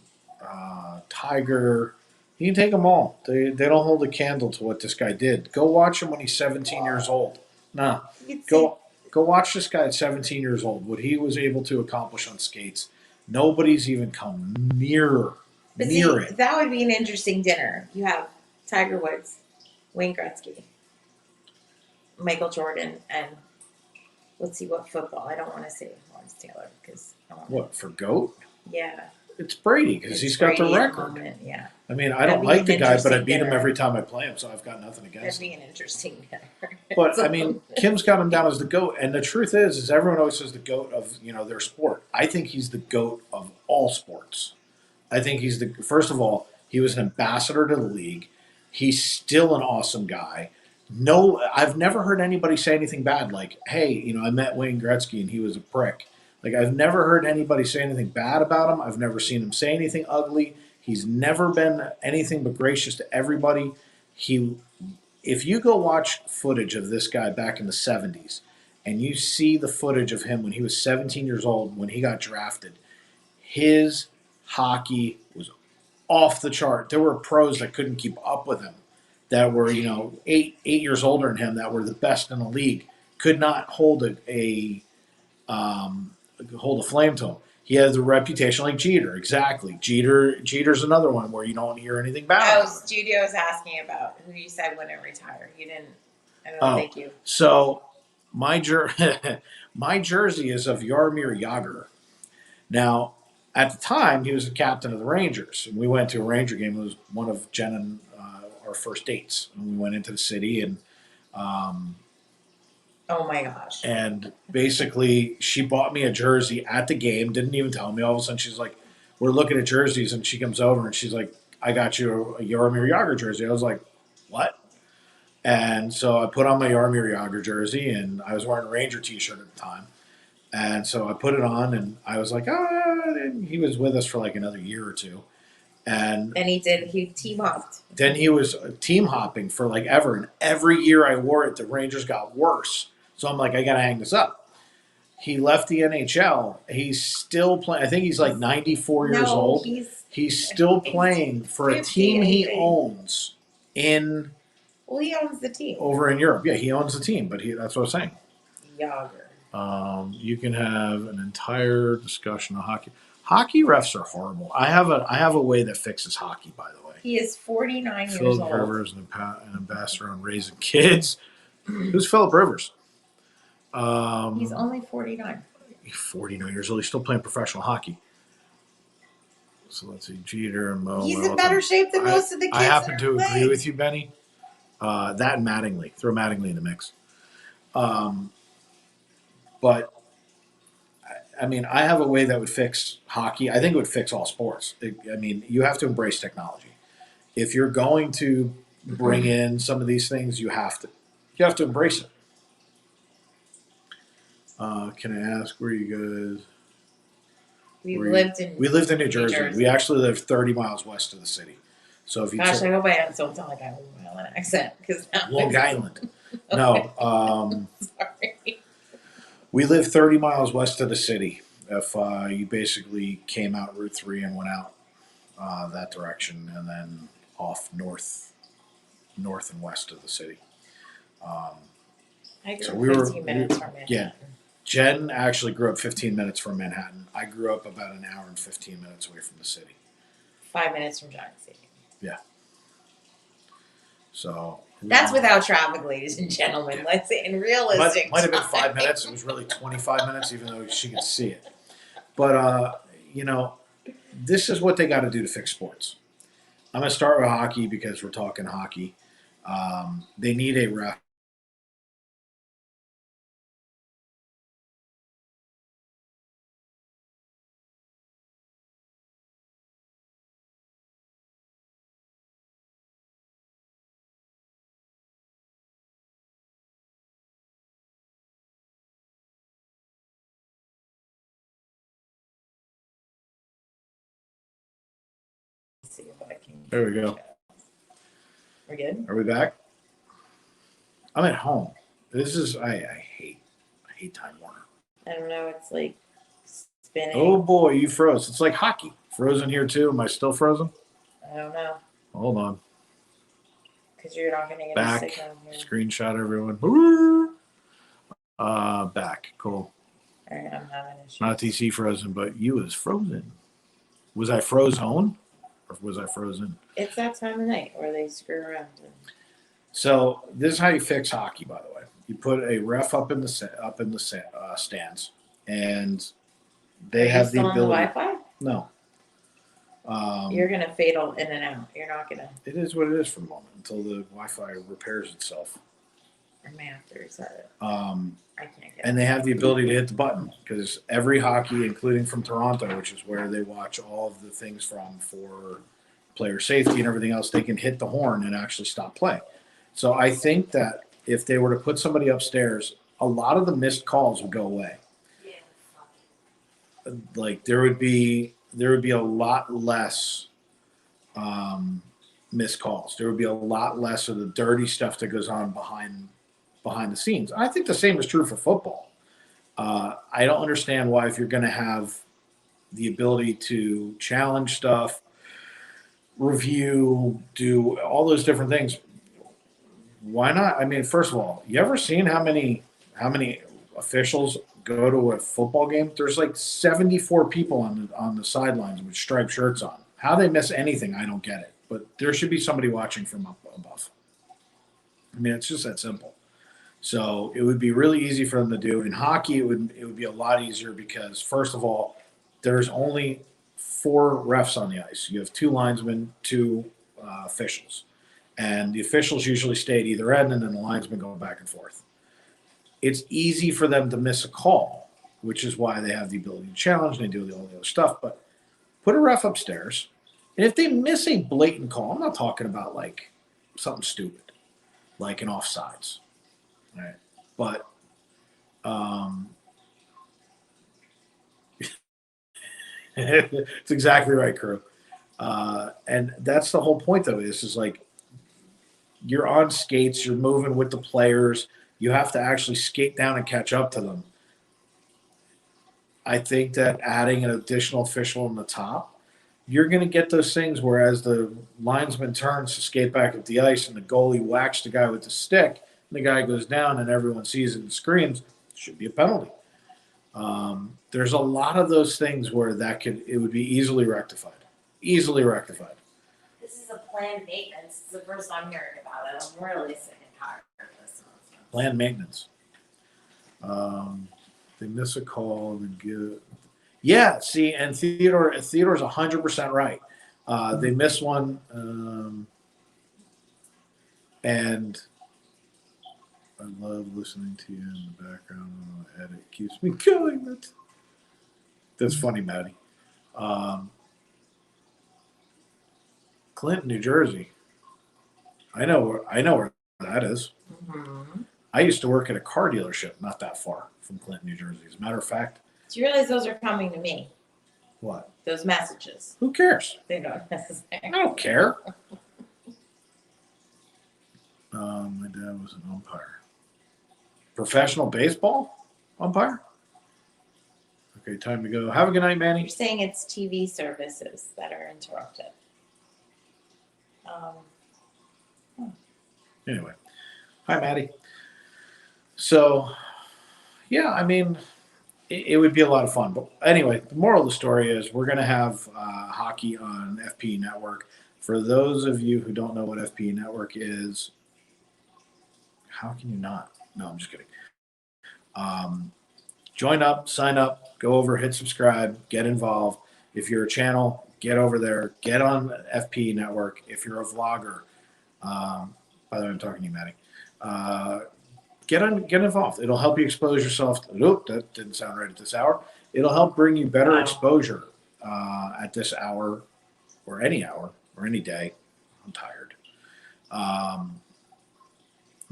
Tiger. You can take them all. They don't hold a candle to what this guy did. Go watch him when he's 17 years old. Nah. Go watch this guy at 17 years old. What he was able to accomplish on skates. Nobody's even come near it. That would be an interesting dinner. You have Tiger Woods, Wayne Gretzky, Michael Jordan, and let's see what football. I don't want to say Lawrence Taylor because for GOAT? Yeah, it's Brady because he's got the record. Yeah, I mean, I don't like the guy, but I beat him every time I play him, so I've got nothing against him. That'd be an interesting dinner. But I mean, Kim's got him down as the GOAT, and the truth is everyone always says the GOAT of their sport. I think he's the GOAT of all sports. I think he's first of all, he was an ambassador to the league. He's still an awesome guy. No, I've never heard anybody say anything bad like, hey, I met Wayne Gretzky and he was a prick. Like, I've never heard anybody say anything bad about him. I've never seen him say anything ugly. He's never been anything but gracious to everybody. If you go watch footage of this guy back in the 70s and you see the footage of him when he was 17 years old, when he got drafted, His hockey was off the chart. There were pros that couldn't keep up with him, that were 8 years older than him, that were the best in the league. Could not hold hold a flame to him. He has a reputation like Jeter. Exactly. Jeter's another one where you don't hear anything bad about him. Studio was asking about who you said wouldn't retire. You didn't. I don't think you. So my my jersey is of Jaromir Jagr. Now, at the time, he was the captain of the Rangers. And we went to a Ranger game. It was one of Jen and our first dates. And we went into the city and oh my gosh. And basically, she bought me a jersey at the game, didn't even tell me. All of a sudden, she's like, we're looking at jerseys, and she comes over and she's like, I got you a Jaromir Jagr jersey. I was like, what? And so I put on my Jaromir Jagr jersey, and I was wearing a Ranger t-shirt at the time. And so I put it on, and I was like, and he was with us for like another year or two. And he team hopped. Then he was team hopping for like ever. And every year I wore it, the Rangers got worse. So I'm like, I got to hang this up. He left the NHL. He's still playing. I think he's like 94 years old. He's still playing for a team he owns in. Well, he owns the team. Over in Europe. Yeah, he owns the team, but that's what I'm saying. Jagr. You can have an entire discussion of hockey. Hockey refs are horrible. I have a way that fixes hockey, by the way. He is 49 years old. Philip Rivers, an ambassador on raising kids. Who's Philip Rivers? He's only 49. He's 49 years old. He's still playing professional hockey. So let's see, Jeter and Mo. He's in better shape than most of the kids. I happen to agree with you, Benny. That and Mattingly. Throw Mattingly in the mix. But I mean, I have a way that would fix hockey. I think it would fix all sports. You have to embrace technology. If you're going to bring in some of these things, you have to embrace it. Can I ask where you guys? We lived in New Jersey. We actually lived 30 miles west of the city. So if you I hope I don't sound like I have a Long Island accent because Long Island. No. Sorry. We live 30 miles west of the city. If you basically came out Route 3 and went out that direction, and then off north and west of the city. I grew up 15 minutes from Manhattan. Yeah. Jen actually grew up 15 minutes from Manhattan. I grew up about an hour and 15 minutes away from the city. 5 minutes from Giant Stadium. Yeah. So that's without traffic, ladies and gentlemen. Yeah. Let's say in realistic. Might have been 5 minutes. It was really 25 minutes, even though she could see it. But this is what they got to do to fix sports. I'm going to start with hockey because we're talking hockey. They need a ref. See if I can. There we go. We're good? Are we back? I'm at home. This is I hate Time Warner. I don't know. It's like spinning. Oh boy, you froze. It's like hockey. Frozen here too. Am I still frozen? I don't know. Hold on. Because you're not going to get back. A signal here. Screenshot everyone. Back. Cool. All right, I'm having issues. Not TC frozen, but you was frozen. Was I frozen? Or was I frozen? It's that time of night where they screw around. So this is how you fix hockey, by the way. You put a ref up in the stands, and they have the ability. On the Wi-Fi? No. You're gonna fade in and out. You're not gonna. It is what it is for the moment until the Wi-Fi repairs itself. I may have to reset it. I can't get. And they have the ability to hit the button because every hockey, including from Toronto, which is where they watch all of the things from for player safety and everything else, they can hit the horn and actually stop play. So I think that if they were to put somebody upstairs, a lot of the missed calls would go away. Yeah. Like there would be a lot less missed calls. There would be a lot less of the dirty stuff that goes on behind the scenes. I think the same is true for football. I don't understand why if you're going to have the ability to challenge stuff, review, do all those different things. Why not? I mean, first of all, you ever seen how many officials go to a football game? There's like 74 people on the sidelines with striped shirts on. How they miss anything, I don't get it. But there should be somebody watching from up above. I mean, it's just that simple. So it would be really easy for them to do. In hockey, it would be a lot easier because first of all, there's only four refs on the ice. You have two linesmen, two officials, and the officials usually stay at either end, and then the linesmen go back and forth. It's easy for them to miss a call, which is why they have the ability to challenge and they do all the other stuff. But put a ref upstairs, and if they miss a blatant call, I'm not talking about like something stupid, like an offsides, right? But um, it's exactly right, crew. And that's the whole point of this is like you're on skates, you're moving with the players, you have to actually skate down and catch up to them. I think that adding an additional official on the top, you're going to get those things whereas the linesman turns to skate back up the ice and the goalie whacks the guy with the stick, and the guy goes down and everyone sees it and screams, it should be a penalty. There's a lot of those things where it would be easily rectified. Easily rectified. This is a planned maintenance. It's the first I'm hearing about it. I'm really sick and tired of this nonsense. Planned maintenance. They miss a call. Yeah, see, and Theodore's 100% right. They miss one, and I love listening to you in the background. Edit keeps me going. That's funny, Maddie. Clinton, New Jersey. I know where that is. Mm-hmm. I used to work at a car dealership not that far from Clinton, New Jersey. As a matter of fact. Do you realize those are coming to me? What? Those messages. Who cares? They don't necessarily. I don't care. My dad was an umpire. Professional baseball umpire? Okay, time to go. Have a good night, Manny. You're saying it's TV services that are interrupted. Anyway. Hi, Maddie. So, yeah, I mean, it would be a lot of fun. But anyway, the moral of the story is we're going to have hockey on FP Network. For those of you who don't know what FP Network is, how can you not? No, I'm just kidding. Join up, sign up, go over, hit subscribe, get involved. If you're a channel, get over there, get on FP Network. If you're a vlogger, by the way, I'm talking to you, Maddie. Get involved. It'll help you expose yourself. Oop, that didn't sound right at this hour. It'll help bring you better exposure at this hour or any day. I'm tired.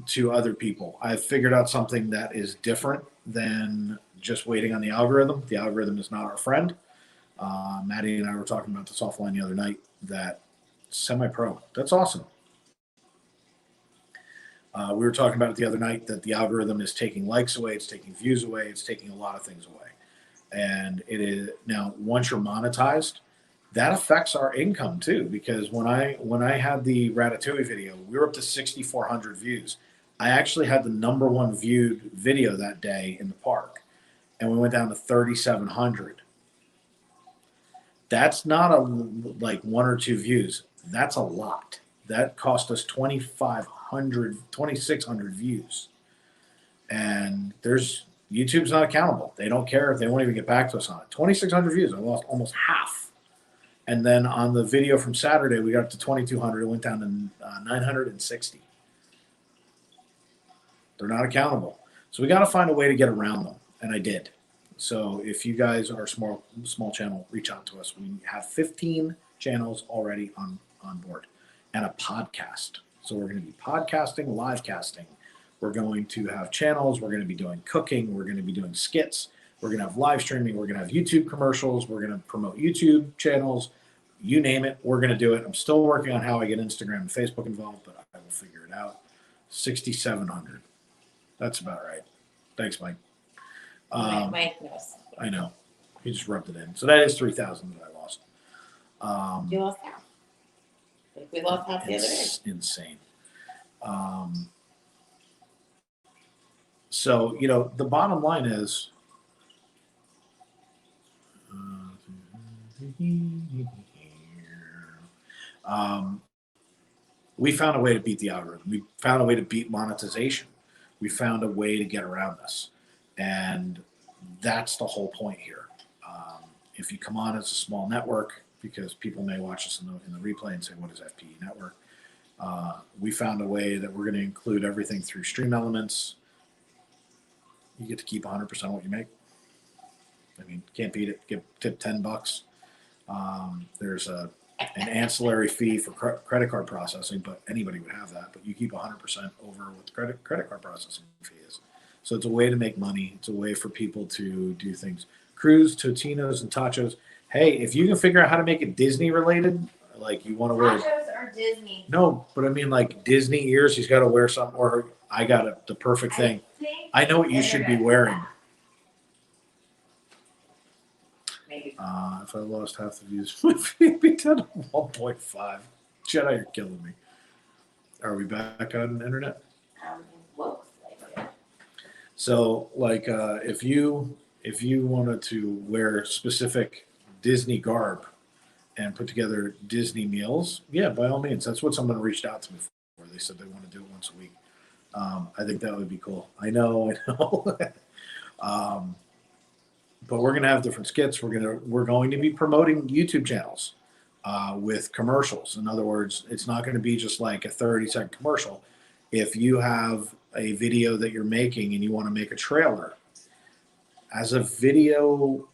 To other people. I've figured out something that is different than just waiting on the algorithm. The algorithm is not our friend. Maddie and I were talking about this offline the other night that semi-pro. That's awesome. We were talking about it the other night that the algorithm is taking likes away, it's taking views away, it's taking a lot of things away. And it is now once you're monetized, that affects our income too. Because when I had the Ratatouille video, we were up to 6,400 views. I actually had the number one viewed video that day in the park, and we went down to 3,700. That's not like one or two views. That's a lot. That cost us 2,600 views. And YouTube's not accountable. They don't care if they won't even get back to us on it. 2,600 views. I lost almost half. And then on the video from Saturday, we got up to 2,200. It went down to 960. They're not accountable. So we got to find a way to get around them. And I did. So if you guys are a small channel, reach out to us. We have 15 channels already on board and a podcast. So we're going to be podcasting, live casting. We're going to have channels. We're going to be doing cooking. We're going to be doing skits. We're going to have live streaming. We're going to have YouTube commercials. We're going to promote YouTube channels. You name it, we're going to do it. I'm still working on how I get Instagram and Facebook involved, but I will figure it out. 6,700. That's about right. Thanks, Mike. Mike knows. I know. He just rubbed it in. So that is 3,000 that I lost. You lost half. Like we lost half the other day. Insane. So, the bottom line is we found a way to beat the algorithm. We found a way to beat monetization. We found a way to get around this. And that's the whole point here. If you come on as a small network, because people may watch us in the replay and say, what is FPE Network? We found a way that we're going to include everything through Stream Elements. You get to keep 100% of what you make. I mean, can't beat it. Tip $10. There's an ancillary fee for credit card processing, but anybody would have that. But you keep 100% over what the credit card processing fee is. So it's a way to make money. It's a way for people to do things. Cruz, Totinos, and Tachos. Hey, if you can figure out how to make it Disney related, like you want to wear. Tachos are Disney. No, but I mean like Disney ears. He's got to wear something. Or I got the perfect thing. I know what you should be wearing. Maybe. If I lost half the views, we'd be down to 1.5. Jedi, you're killing me. Are we back on internet? Looks like it. So, like, if you wanted to wear specific Disney garb and put together Disney meals, yeah, by all means. That's what someone reached out to me for. They said they want to do it once a week. I think that would be cool. I know. But we're going to have different skits. We're going to be promoting YouTube channels with commercials. In other words, it's not going to be just like a 30-second commercial. If you have a video that you're making and you want to make a trailer, as a video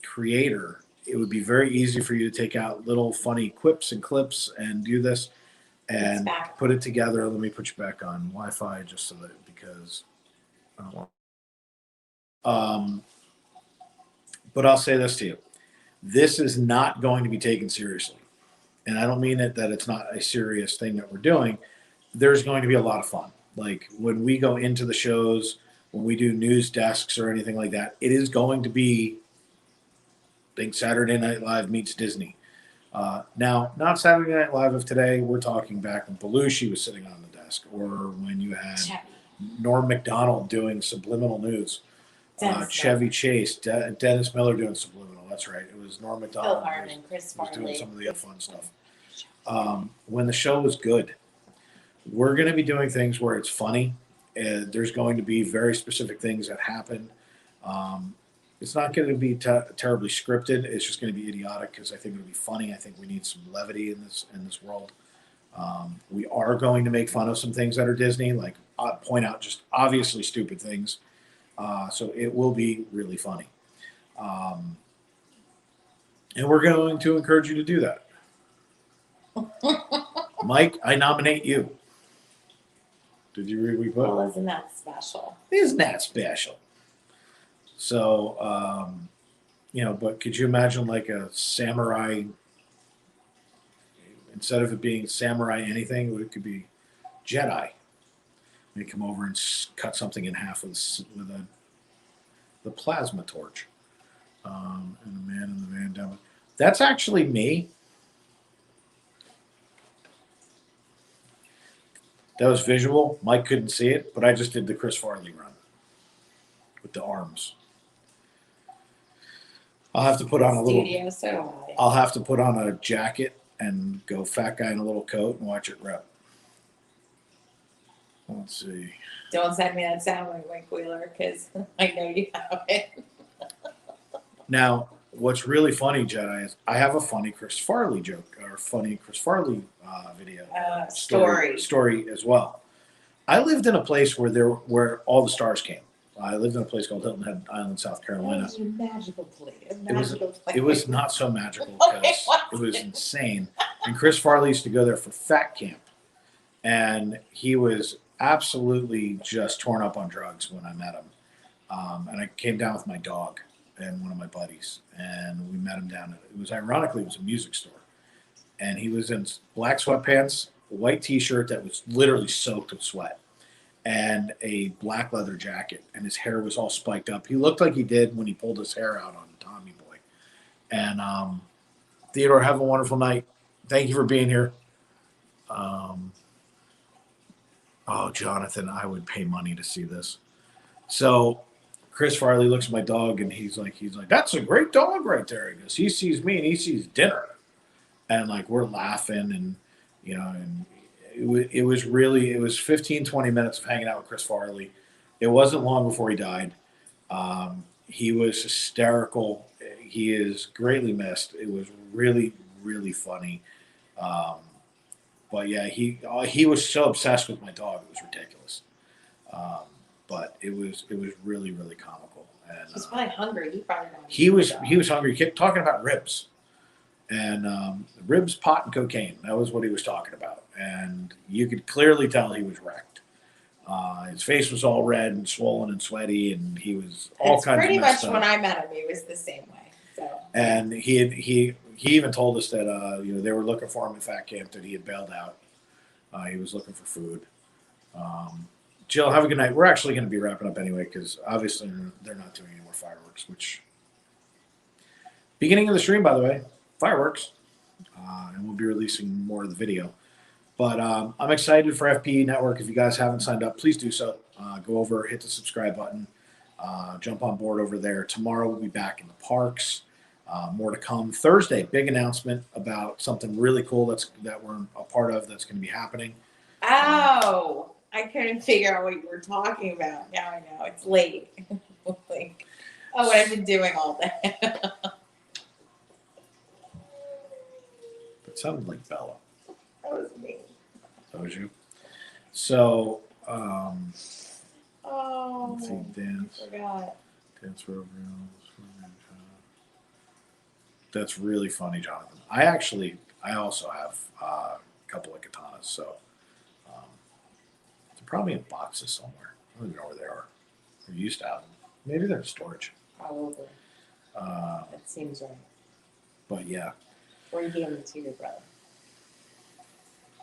creator, it would be very easy for you to take out little funny quips and clips and do this and put it together. Let me put you back on Wi-Fi just so that because I don't want. But I'll say this to you. This is not going to be taken seriously. And I don't mean that it's not a serious thing that we're doing. There's going to be a lot of fun. Like when we go into the shows, when we do news desks or anything like that, it is going to be, I think, Saturday Night Live meets Disney. Now, not Saturday Night Live of today. We're talking back when Belushi was sitting on the desk or when you had Norm Macdonald doing subliminal news. Chevy Chase, Dennis Miller doing subliminal. That's right. It was Norm Macdonald. Phil Hartman, Chris was doing Farley. some of the fun stuff. When the show was good, we're going to be doing things where it's funny. There's going to be very specific things that happen. It's not going to be terribly scripted. It's just going to be idiotic because I think it'll be funny. I think we need some levity in this world. We are going to make fun of some things that are Disney, like point out just obviously stupid things. So it will be really funny. And we're going to encourage you to do that. Mike, I nominate you. Did you read what we put? Well, isn't that special? Isn't that special? So, but could you imagine like a samurai, instead of it being samurai anything, it could be Jedi. They come over and cut something in half with the plasma torch. And the man in the van down. That's actually me. That was visual. Mike couldn't see it, but I just did the Chris Farley run with the arms. I'll have to put on a little. I'll have to put on a jacket and go fat guy in a little coat and watch it rep. Let's see. Don't send me that sound like Wheeler because I know you have it. Now, what's really funny, Jedi, is I have a funny Chris Farley joke or funny Chris Farley video story as well. I lived in a place where all the stars came. I lived in a place called Hilton Head Island, South Carolina. It was a magical place. It was not so magical because it was insane. And Chris Farley used to go there for Fat Camp, and he was absolutely just torn up on drugs when I met him. And I came down with my dog and one of my buddies, and we met him down at it was a music store, and he was in black sweatpants, a white T-shirt that was literally soaked with sweat, and a black leather jacket, and his hair was all spiked up. He looked like he did when he pulled his hair out on Tommy Boy. And Theodore, have a wonderful night. Thank you for being here. Oh, Jonathan, I would pay money to see this. So Chris Farley looks at my dog and he's like, that's a great dog right there. He goes, he sees me and he sees dinner. And like, we're laughing and, and it was 15, 20 minutes of hanging out with Chris Farley. It wasn't long before he died. He was hysterical. He is greatly missed. It was really, really funny. But yeah, he was so obsessed with my dog. It was ridiculous. But it was really, really comical. And he's probably hungry. He was hungry. He kept talking about ribs. And ribs, pot, and cocaine. That was what he was talking about. And you could clearly tell he was wrecked. His face was all red and swollen and sweaty, and he was all kinds of messed up. Pretty much when I met him, he was the same way. So. And he even told us that they were looking for him in Fat Camp, that he had bailed out. He was looking for food. Jill, have a good night. We're actually going to be wrapping up anyway because obviously they're not doing any more fireworks. Which beginning of the stream, by the way, fireworks, and we'll be releasing more of the video. But I'm excited for FPE Network. If you guys haven't signed up, please do so. Go over, hit the subscribe button, jump on board over there. Tomorrow we'll be back in the parks. More to come. Thursday, big announcement about something really cool that we're a part of that's going to be happening. Oh, I couldn't figure out what you were talking about. Now I know. It's late. Like, what I've been doing all day. It sounded like Bella. That was me. That was you. So, let's see, dance. I forgot. Dance for overalls. That's really funny, Jonathan. I also have a couple of katanas, so they're probably in boxes somewhere. I don't even know where they are. We used to have them. Maybe they're in storage. Probably. That seems right. But yeah. Or you gave them to your brother.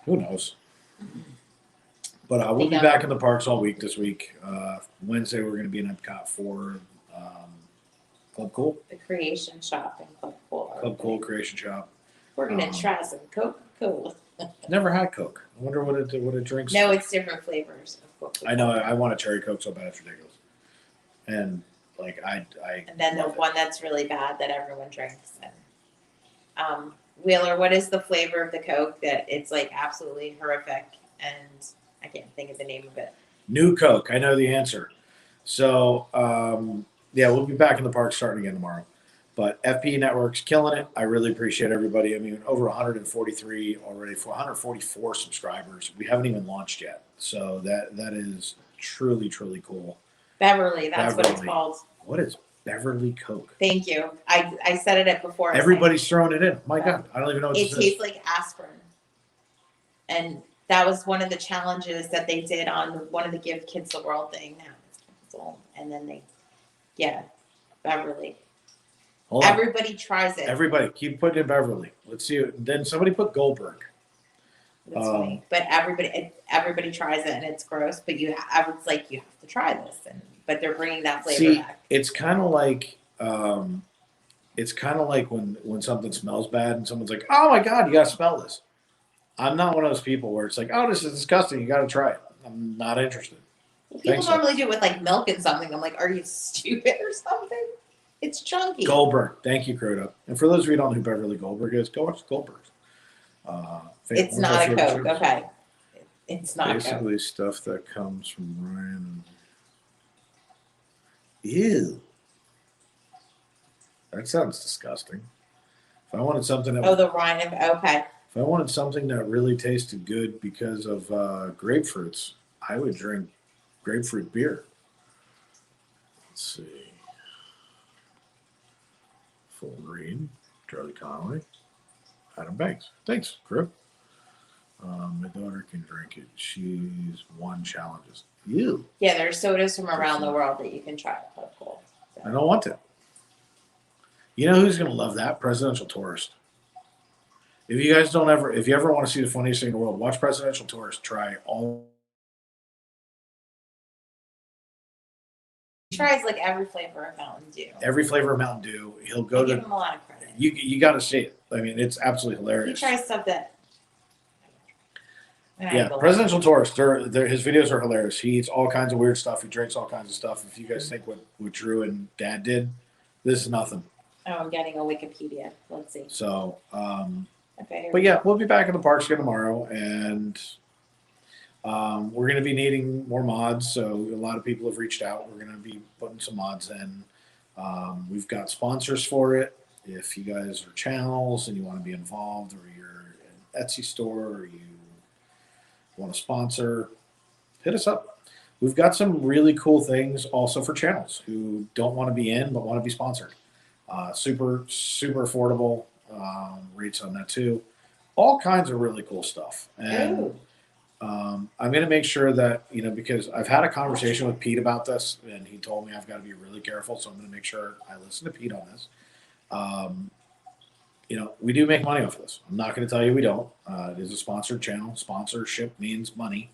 Who knows? But we'll be back in the parks all week this week. Wednesday, we're going to be in Epcot for Club Cool. The Creation Shop in Club Cool. Club Cool Creation Shop. We're going to try some Coca-Cola. Never had Coke. I wonder what it drinks. No, it's different flavors of Coca-Cola. I know. I want a cherry Coke so bad it's ridiculous. And like I and then the one that's really bad that everyone drinks. And Wheeler, what is the flavor of the Coke that it's like absolutely horrific? And I can't think of the name of it. New Coke. I know the answer. So yeah, we'll be back in the park starting again tomorrow. But FPE Network's killing it. I really appreciate everybody. I mean, over 143 already, 144 subscribers. We haven't even launched yet. So that is truly, truly cool. Beverly, that's what it's called. What is Beverly Coke? Thank you. I said it before. Everybody's throwing it in. My God, I don't even know what it tastes like aspirin. And that was one of the challenges that they did on one of the Give Kids the World thing. Now it's canceled. And then Beverly. Everybody tries it. Everybody, keep putting in Beverly. Let's see. Then somebody put Goldberg. That's funny. But everybody tries it and it's gross. But I was like, you have to try this. But they're bringing that flavor back. It's kind of like when something smells bad and someone's like, "Oh my God, you gotta smell this." I'm not one of those people where it's like, "Oh, this is disgusting. You gotta try it." I'm not interested. People normally do it with like milk and something. I'm like, are you stupid or something? It's chunky. Goldberg. Thank you, Croda. And for those of you who don't know who Beverly Goldberg is, go watch Goldberg's. It's not a Coke. Okay. It's not basically stuff that comes from Ryan. Ew. That sounds disgusting. If I wanted something that the Ryan. Okay. If I wanted something that really tasted good because of grapefruits, I would drink grapefruit beer. Let's see. Full Green, Charlie Connolly, Adam Banks. Thanks, crew. My daughter can drink it. She's won challenges. You. Yeah, there's sodas from around the world that you can try. So cool. I don't want to. You know who's going to love that? Presidential Tourist. If you ever want to see the funniest thing in the world, watch Presidential Tourist. Try all tries like every flavor of Mountain Dew. Every flavor of Mountain Dew. He'll go give him a lot of credit. You got to see it. I mean, it's absolutely hilarious. He tries stuff that. Yeah, Presidential Tourist. His videos are hilarious. He eats all kinds of weird stuff. He drinks all kinds of stuff. If you guys think what Drew and Dad did, this is nothing. Oh, I'm getting a Wikipedia. Let's see. So, okay. But yeah, we'll be back in the parks again tomorrow, and we're going to be needing more mods. So a lot of people have reached out. We're going to be putting some mods in. We've got sponsors for it. If you guys are channels and you want to be involved, or you're an Etsy store, or you want to sponsor, hit us up. We've got some really cool things also for channels who don't want to be in but want to be sponsored. Super affordable rates on that too. All kinds of really cool stuff. And I'm going to make sure that, because I've had a conversation with Pete about this, and he told me I've got to be really careful. So I'm going to make sure I listen to Pete on this. We do make money off of this. I'm not going to tell you we don't. It is a sponsored channel. Sponsorship means money.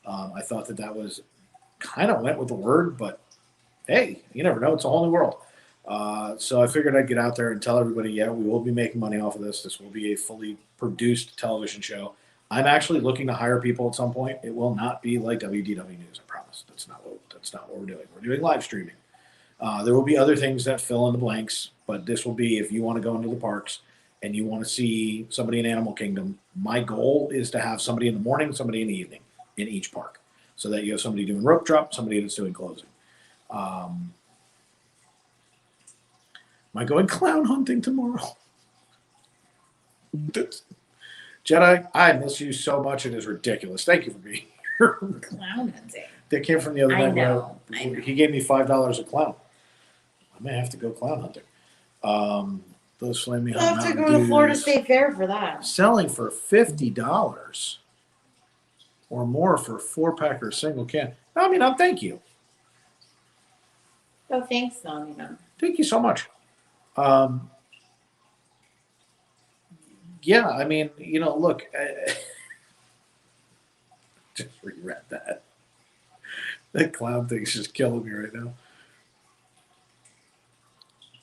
I thought that was kind of went with the word, but hey, you never know. It's a whole new world. So I figured I'd get out there and tell everybody, yeah, we will be making money off of this. This will be a fully produced television show. I'm actually looking to hire people at some point. It will not be like WDW News, I promise. That's not what we're doing. We're doing live streaming. There will be other things that fill in the blanks, but this will be if you want to go into the parks and you want to see somebody in Animal Kingdom. My goal is to have somebody in the morning, somebody in the evening in each park, so that you have somebody doing rope drop, somebody that's doing closing. Am I going clown hunting tomorrow? Jedi, I miss you so much. It is ridiculous. Thank you for being here. Clown hunting. That came from the other night. I know. He gave me $5 a clown. I may have to go clown hunting. Those flaming hot have to go to Florida State Fair for that. Selling for $50 or more for a 4-pack or a single can. I mean, thank you. Oh, thanks, Mom. Thank you so much. Yeah, I mean, look, just reread that. That clown thing's just killing me right now.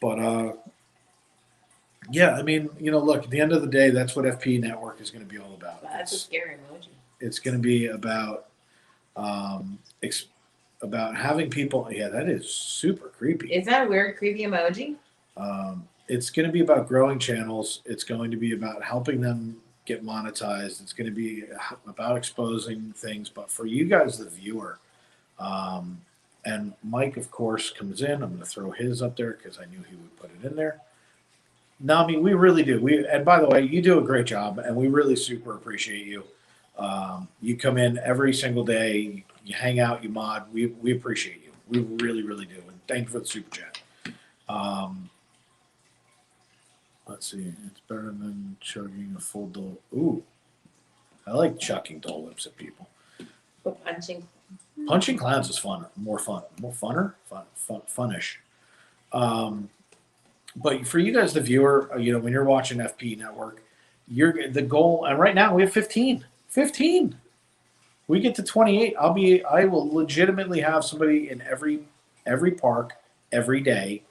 But, yeah, I mean, look, at the end of the day, that's what FP Network is going to be all about. That's a scary emoji. It's going to be about having people. Yeah, that is super creepy. Is that a weird, creepy emoji? It's going to be about growing channels. It's going to be about helping them get monetized. It's going to be about exposing things. But for you guys, the viewer, and Mike, of course, comes in. I'm going to throw his up there because I knew he would put it in there. Nami, we really do. And by the way, you do a great job, and we really super appreciate you. You come in every single day. You hang out. You mod. We appreciate you. We really, really do. And thank you for the super chat. Let's see. It's better than chugging a full Dole. Ooh, I like chucking Dole Whips at people. But punching clowns is fun. More funner, funnish. But for you guys, the viewer, when you're watching FP Network, the goal. And right now we have 15. 15. We get to 28. I will legitimately have somebody in every park every day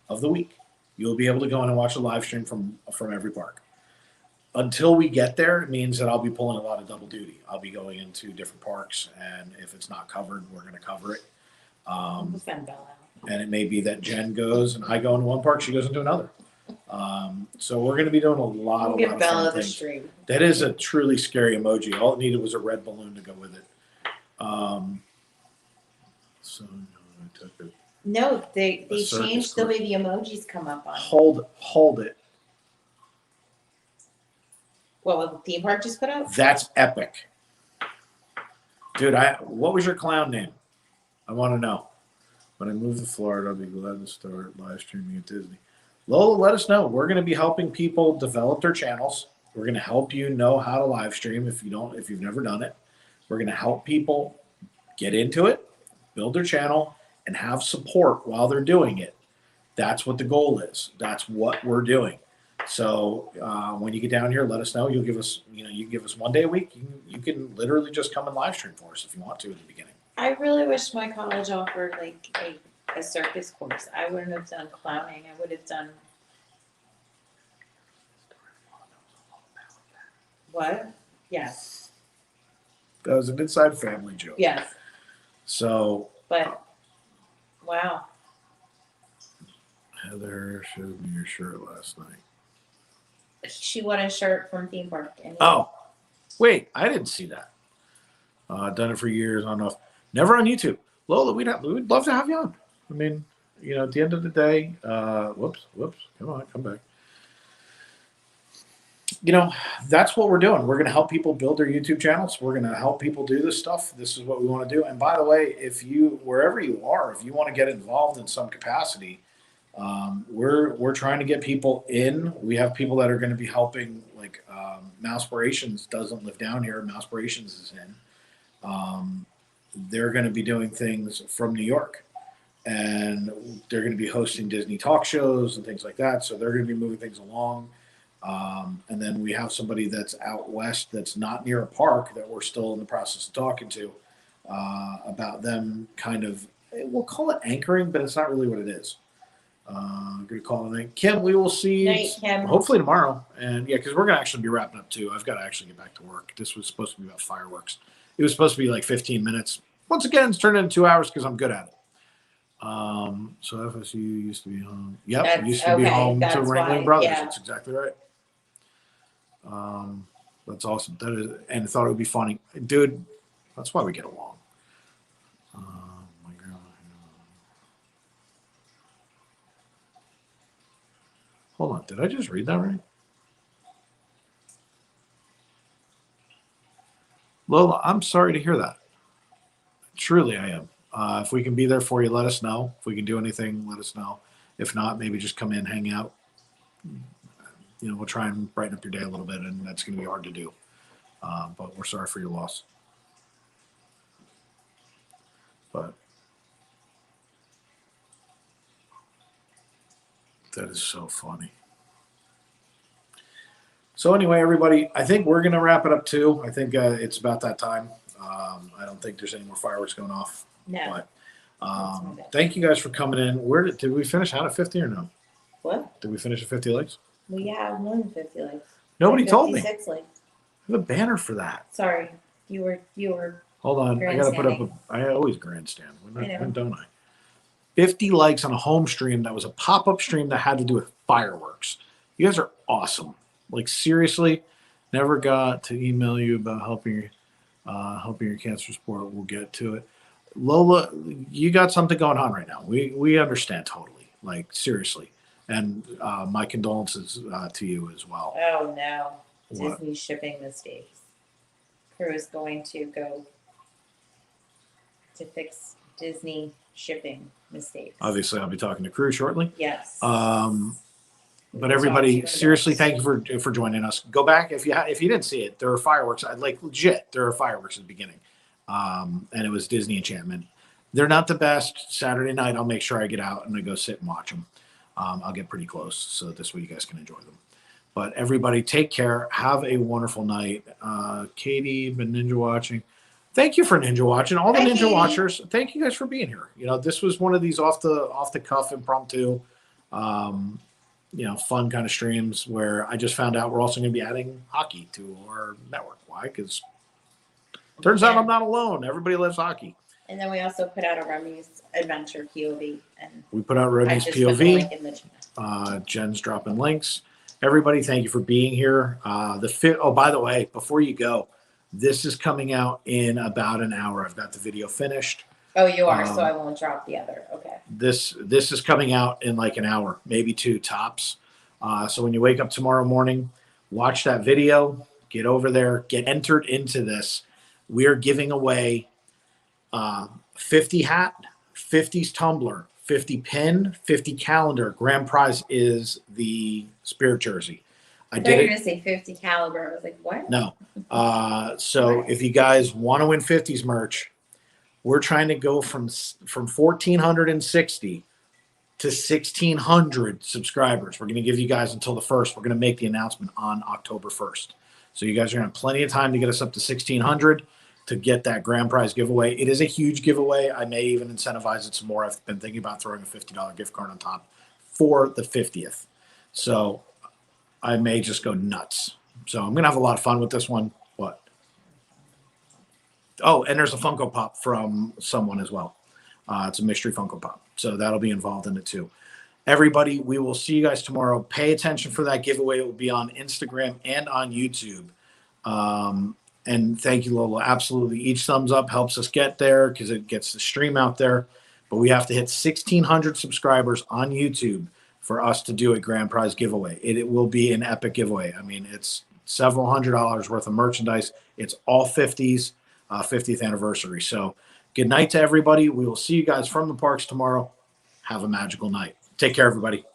of the week. You'll be able to go in and watch a live stream from every park. Until we get there, it means that I'll be pulling a lot of double duty. I'll be going into different parks, and if it's not covered, we're going to cover it. And it may be that Jen goes, and I go into one park, she goes into another. So we're going to be doing a lot of fun things. Stream. That is a truly scary emoji. All it needed was a red balloon to go with it. So I took it. No, they changed the way the emojis come up on. Hold it. What the theme park just put out? That's epic. Dude, what was your clown name? I want to know. When I move to Florida, I'll be glad to start live streaming at Disney. Lola, let us know. We're going to be helping people develop their channels. We're going to help you know how to live stream if you've never done it. We're going to help people get into it, build their channel, and have support while they're doing it. That's what the goal is. That's what we're doing. So when you get down here, let us know. You'll give us, you can give us one day a week. You can literally just come and live stream for us if you want to at the beginning. I really wish my college offered like a a circus course. I wouldn't have done clowning. I would have done. What? Yes. That was an inside family joke. Yes. So. But, wow. Heather showed me your shirt last night. She won a shirt from theme park. Oh, wait, I didn't see that. Done it for years on off. Never on YouTube. Lola, we'd love to have you on. I mean, you know, at the end of the day, whoops, come on, come back. You know, that's what we're doing. We're going to help people build their YouTube channels. We're going to help people do this stuff. This is what we want to do. And by the way, if you, wherever you are, if you want to get involved in some capacity, we're trying to get people in. We have people that are going to be helping, like Mousepirations doesn't live down here. Mousepirations is in. They're going to be doing things from New York, and they're going to be hosting Disney talk shows and things like that. So they're going to be moving things along. And then we have somebody that's out west that's not near a park that we're still in the process of talking to about them kind of, we'll call it anchoring, but it's not really what it is. I'm going to call it night. Kim, we will see you hopefully tomorrow. And yeah, because we're going to actually be wrapping up too. I've got to actually get back to work. This was supposed to be about fireworks. It was supposed to be like 15 minutes. Once again, it's turned into 2 hours because I'm good at it. So FSU used to be home. Yep, used to be home to Ringling Brothers. Yeah. That's exactly right. That's awesome. That is, and I thought it would be funny, dude. That's why we get along. My God. Hold on, did I just read that right? Lola, I'm sorry to hear that. Truly, I am. If we can be there for you, let us know. If we can do anything, let us know. If not, maybe just come in, hang out. You know, we'll try and brighten up your day a little bit, and that's going to be hard to do. But we're sorry for your loss. But that is so funny. So anyway, everybody, I think we're going to wrap it up too. I think it's about that time. I don't think there's any more fireworks going off. No. But thank you guys for coming in. Where did we finish out at 50 or no? What? Did we finish at 50 likes? We have more than 50 likes. Nobody told me. 56 likes. I have a banner for that. Sorry, you were. Hold on, I gotta put up. I always grandstand. When don't I? 50 likes on a home stream that was a pop-up stream that had to do with fireworks. You guys are awesome. Like seriously, never got to email you about helping your cancer support. We'll get to it. Lola, you got something going on right now. We understand totally. Like seriously, and my condolences to you as well. Oh no, What? Disney shipping mistakes. Crew is going to go to fix Disney shipping mistakes. Obviously, I'll be talking to Crew shortly. Yes. But everybody, seriously, thank you for joining us. Go back if you didn't see it. There are fireworks. Like legit, there are fireworks at the beginning, and it was Disney Enchantment. They're not the best. Saturday night, I'll make sure I get out and I go sit and watch them. I'll get pretty close, so this way you guys can enjoy them. But everybody, take care. Have a wonderful night. Katie, been ninja watching. Thank you for ninja watching. All the ninja watchers. Thank you guys for being here. You know, this was one of these off the cuff impromptu. Fun kind of streams where I just found out we're also going to be adding hockey to our network. Why? Because turns out I'm not alone. Everybody loves hockey. And then we also put out a Remy's Adventure POV. And we put out Remy's POV. Jen's dropping links. Everybody, thank you for being here. Oh, by the way, before you go, this is coming out in about an hour. I've got the video finished. Oh, you are, so I won't drop the other. Okay. This is coming out in like an hour, maybe 2 tops. So when you wake up tomorrow morning, watch that video, get over there, get entered into this. We're giving away 50 hat, 50s tumbler, 50 pin, 50 calendar. Grand prize is the Spirit jersey. I thought you were going to say 50 caliber. I was like, what? No. So if you guys want to win 50s merch, we're trying to go from 1,460 to 1,600 subscribers. We're going to give you guys until the 1st. We're going to make the announcement on October 1st. So you guys are going to have plenty of time to get us up to 1,600 to get that grand prize giveaway. It is a huge giveaway. I may even incentivize it some more. I've been thinking about throwing a $50 gift card on top for the 50th. So I may just go nuts. So I'm going to have a lot of fun with this one. What? Oh, and there's a Funko Pop from someone as well. It's a mystery Funko Pop. So that'll be involved in it too. Everybody, we will see you guys tomorrow. Pay attention for that giveaway. It will be on Instagram and on YouTube. And thank you, Lola. Absolutely. Each thumbs up helps us get there because it gets the stream out there. But we have to hit 1,600 subscribers on YouTube for us to do a grand prize giveaway. It will be an epic giveaway. I mean, it's several $100s worth of merchandise. It's all 50s, 50th anniversary. So good night to everybody. We will see you guys from the parks tomorrow. Have a magical night. Take care, everybody.